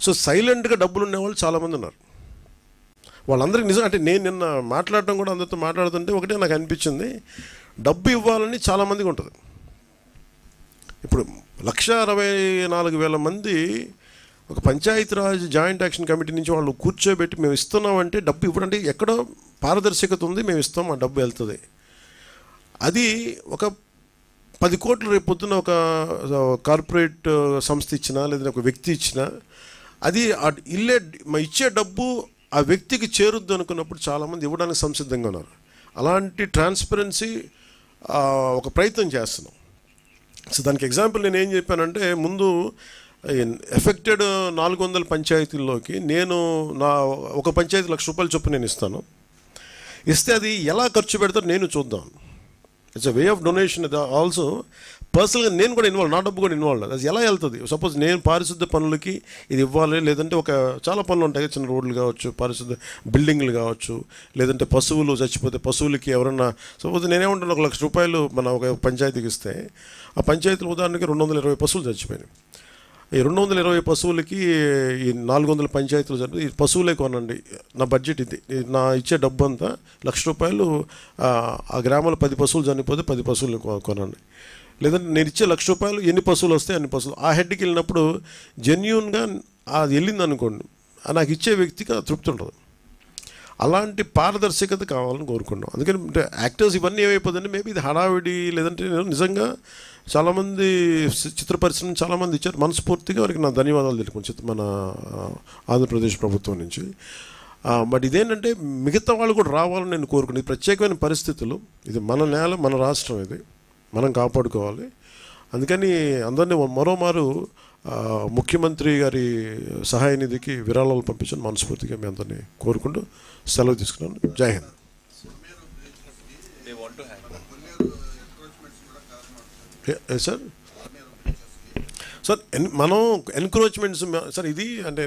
సో సైలెంట్గా డబ్బులు ఉండేవాళ్ళు చాలామంది ఉన్నారు. వాళ్ళందరికీ నిజం అంటే నేను నిన్న మాట్లాడటం కూడా అందరితో మాట్లాడుతుంటే ఒకటే నాకు అనిపించింది, డబ్బు ఇవ్వాలని చాలామందికి ఉంటుంది. ఇప్పుడు 1,64,000 మంది ఒక పంచాయతీరాజ్ జాయింట్ యాక్షన్ కమిటీ నుంచి వాళ్ళు కూర్చోబెట్టి మేము ఇస్తున్నామంటే డబ్బు ఇవ్వడంటే ఎక్కడో పారదర్శకత ఉంది, మేము ఇస్తాం, ఆ డబ్బు వెళ్తుంది. అది ఒక 10 కోట్లు రేపు పొద్దున ఒక కార్పొరేట్ సంస్థ ఇచ్చినా లేదా ఒక వ్యక్తి ఇచ్చినా అది ఇచ్చే డబ్బు ఆ వ్యక్తికి చేరుద్దు అనుకున్నప్పుడు చాలామంది ఇవ్వడానికి సంసిద్ధంగా ఉన్నారు. అలాంటి ట్రాన్స్పరెన్సీ ఒక ప్రయత్నం చేస్తున్నాం. సో దానికి ఎగ్జాంపుల్ నేను ఏం చెప్పానంటే, ముందు ఎఫెక్టెడ్ 400 పంచాయతీల్లోకి నేను ఒక పంచాయతీ ₹1,00,000 చొప్పున నేను ఇస్తే అది ఎలా ఖర్చు పెడతారో నేను చూద్దాం. It's a way of donation. Also పర్సనల్గా నేను కూడా ఇన్వాల్వ్, నా డబ్బు కూడా ఇన్వాల్వ్. అది ఎలా వెళ్తుంది? సపోజ్ నేను పారిశుద్ధ పనులకి ఇది ఇవ్వాలి, లేదంటే చాలా పనులు ఉంటాయి, చిన్న రోడ్లు కావచ్చు, పారిశుద్ధ బిల్డింగ్లు కావచ్చు, లేదంటే పశువులు చచ్చిపోతే పశువులకి ఎవరన్నా, సపోజ్ నేనేమంటాను ₹1,00,000 మన ఒక పంచాయతీకి ఇస్తే ఆ పంచాయతీలు ఉదాహరణకి 220 పశువులు చచ్చిపోయినాయి. ఈ 220 పశువులకి ఈ 400 పంచాయతీలు జరిపి ఈ పశువులే కొనండి, నా బడ్జెట్ ఇది, నా ఇచ్చే డబ్బు అంతా ₹1,00,000, ఆ గ్రామంలో 10 పశువులు చనిపోతే 10 పశువులు కొనండి. లేదంటే నేను ఇచ్చే ₹1,00,000 ఎన్ని పశువులు వస్తాయి అన్ని పశువులు. ఆ హెడ్కి వెళ్ళినప్పుడు జెన్యూన్గా అది వెళ్ళింది అనుకోండి, నాకు ఇచ్చే వ్యక్తికి తృప్తి ఉంటుంది. అలాంటి పారదర్శకత కావాలని కోరుకున్నాం. అందుకని యాక్టర్స్ ఇవన్నీ ఏమైపోతుందంటే మేబీ ఇది హడావిడి, లేదంటే నిజంగా చాలామంది చిత్ర పరిశ్రమ చాలామంది ఇచ్చారు, మనస్ఫూర్తిగా వారికి నా ధన్యవాదాలు తెలుపుకోండి మన ఆంధ్రప్రదేశ్ ప్రభుత్వం నుంచి. బట్ ఇదేంటంటే మిగతా వాళ్ళు కూడా రావాలని నేను కోరుకున్నాను. ప్రత్యేకమైన పరిస్థితులు, ఇది మన నేల, మన రాష్ట్రం, ఇది మనం కాపాడుకోవాలి. అందుకని అందరినీ మరోమారు ముఖ్యమంత్రి గారి సహాయ నిధికి విరాళాలు పంపించని మనస్ఫూర్తిగా మీ అందరినీ కోరుకుంటూ సెలవు తీసుకున్నాను. జై హింద్. సార్ సార్ మనం ఎన్క్రోచ్మెంట్స్ సార్ ఇది అంటే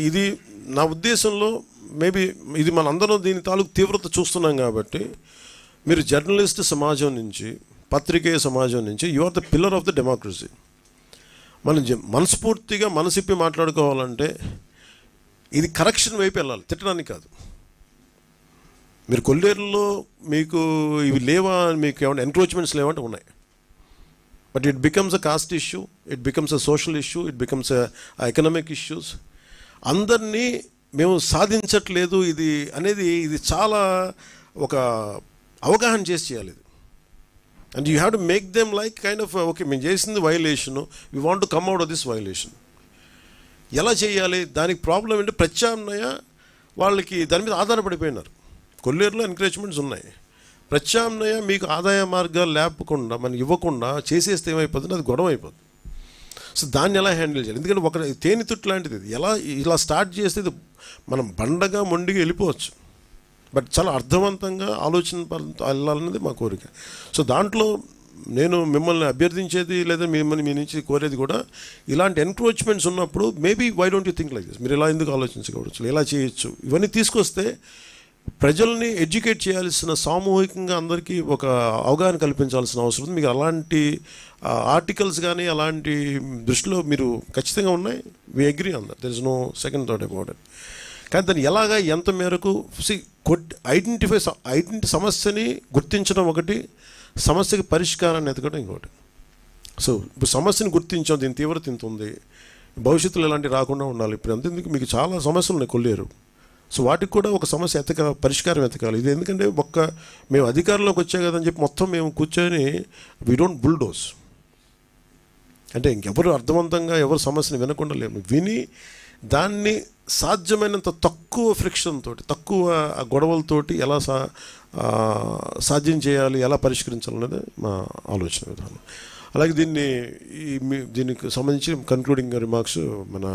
ఇది నా ఉద్దేశంలో మేబీ ఇది మన అందరం దీని తాలూకు తీవ్రత చూస్తున్నాం కాబట్టి మీరు జర్నలిస్ట్ సమాజం నుంచి పత్రికేయ సమాజం నుంచి you are the pillar of the democracy. మనం మనస్ఫూర్తిగా మనసిప్పి మాట్లాడుకోవాలంటే ఇది కరెక్షన్ వైపు వెళ్ళాలి, తిట్టడానికి కాదు. మీరు కొల్లేరులో మీకు ఇవి లేవా, మీకు ఏమైనా ఎన్క్రోచ్మెంట్స్ లేవంటే ఉన్నాయి. But it becomes a cost issue, it becomes a social issue, it becomes economic issues. అందరినీ మేము సాధించట్లేదు ఇది అనేది ఇది చాలా ఒక అవగాహన చేసి చేయాలి ఇది. And you have to make them like kind of okay మేము చేసింది violation, we want to come out of this violation. ఎలా చేయాలి, దానికి ప్రాబ్లం ఏంటి, ప్రత్యామ్నాయ వాళ్ళకి దాని మీద ఆధారపడిపోయినారు. కొల్లేరులో ఎంకరేజ్మెంట్స్ ఉన్నాయి, ప్రత్యామ్నాయ మీకు ఆదాయ మార్గాలు లేపకుండా మనం ఇవ్వకుండా చేసేస్తే ఏమైపోతుంది, అది గొడవ అయిపోతుంది. సో దాన్ని ఎలా హ్యాండిల్ చేయాలి, ఎందుకంటే ఒక తేనెతుట్టు లాంటిది ఇది. ఎలా ఇలా స్టార్ట్ చేస్తే ఇది మనం బండగా మొండిగా వెళ్ళిపోవచ్చు, బట్ చాలా అర్థవంతంగా ఆలోచన వెళ్ళాలన్నది మా కోరిక. సో దాంట్లో నేను మిమ్మల్ని అభ్యర్థించేది లేదా మిమ్మల్ని మీ నుంచి కోరేది కూడా ఇలాంటి ఎన్క్రోచ్మెంట్స్ ఉన్నప్పుడు maybe why don't you think like this, మీరు ఇలా ఎందుకు ఆలోచించకూడదు, ఎలా చేయొచ్చు, ఇవన్నీ తీసుకొస్తే ప్రజల్ని ఎడ్యుకేట్ చేయాల్సిన, సామూహికంగా అందరికీ ఒక అవగాహన కల్పించాల్సిన అవసరం ఉంది. మీకు అలాంటి ఆర్టికల్స్ కానీ అలాంటి దృష్టిలో మీరు ఖచ్చితంగా ఉన్నాయి. We agree on that, there is no second thought about it. కానీ దాన్ని ఎలాగా ఎంత మేరకు ఐడెంటిటీ సమస్యని గుర్తించడం ఒకటి, సమస్యకి పరిష్కారాన్ని ఎతకడం ఇంకోటి. సో ఇప్పుడు సమస్యని గుర్తించాం, దీని తీవ్రత ఇంత ఉంది, భవిష్యత్తులో ఇలాంటివి రాకుండా ఉండాలి. ఇప్పుడు అంతేందుకు మీకు చాలా సమస్యలు ఉన్నాయి కొల్లేరు. సో వాటికి కూడా ఒక సమస్య పరిష్కారం ఎతకాలి. ఇది ఎందుకంటే మేము అధికారంలోకి వచ్చా కదని చెప్పి మొత్తం మేము కూర్చొని వీ డోంట్ బుల్డోస్, అంటే ఇంకెవరు అర్థవంతంగా ఎవరు సమస్యను వినకుండా లేము, విని దాన్ని సాధ్యమైనంత తక్కువ ఫ్రిక్షన్ తోటి, తక్కువ గొడవలతోటి ఎలా సాధ్యం చేయాలి, ఎలా పరిష్కరించాలనేది మా ఆలోచన విధానం. అలాగే దీనికి సంబంధించి కన్క్లూడింగ్ రిమార్క్స్ మన